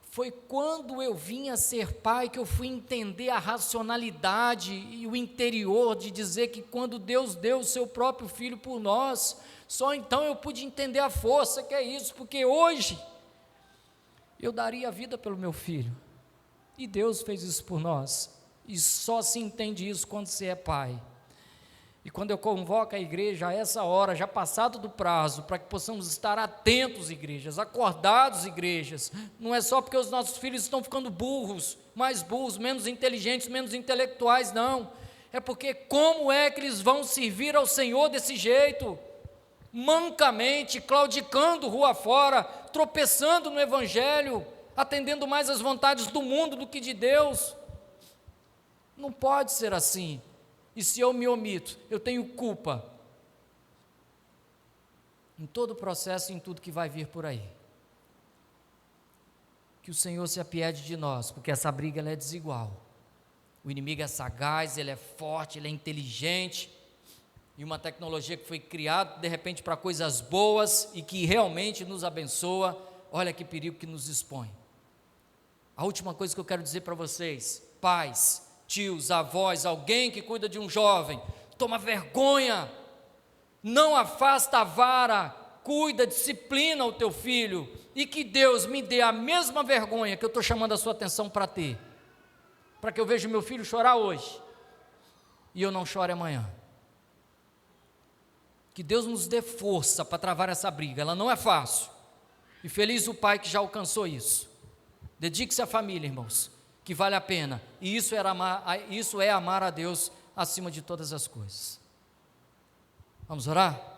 Foi quando eu vim a ser pai que eu fui entender a racionalidade e o interior de dizer que quando Deus deu o seu próprio filho por nós, só então eu pude entender a força que é isso, porque hoje eu daria a vida pelo meu filho, e Deus fez isso por nós, e só se entende isso quando você é pai. E quando eu convoco a igreja a essa hora, já passado do prazo, para que possamos estar atentos, igrejas, acordados, igrejas, não é só porque os nossos filhos estão ficando burros, mais burros, menos inteligentes, menos intelectuais, não, é porque como é que eles vão servir ao Senhor desse jeito? Mancamente, claudicando rua fora, tropeçando no Evangelho, atendendo mais às vontades do mundo do que de Deus. Não pode ser assim. E se eu me omito, eu tenho culpa em todo o processo e em tudo que vai vir por aí. Que o Senhor se apiede de nós, porque essa briga ela é desigual. O inimigo é sagaz, ele é forte, ele é inteligente, e uma tecnologia que foi criada, de repente, para coisas boas e que realmente nos abençoa. Olha que perigo que nos expõe. A última coisa que eu quero dizer para vocês: pais, tios, avós, alguém que cuida de um jovem, toma vergonha, não afasta a vara, cuida, disciplina o teu filho, e que Deus me dê a mesma vergonha que eu estou chamando a sua atenção para ter, para que eu veja meu filho chorar hoje, e eu não chore amanhã. Que Deus nos dê força para travar essa briga, ela não é fácil, e feliz o pai que já alcançou isso. Dedique-se à família, irmãos, que vale a pena, e isso é amar a Deus acima de todas as coisas. Vamos orar?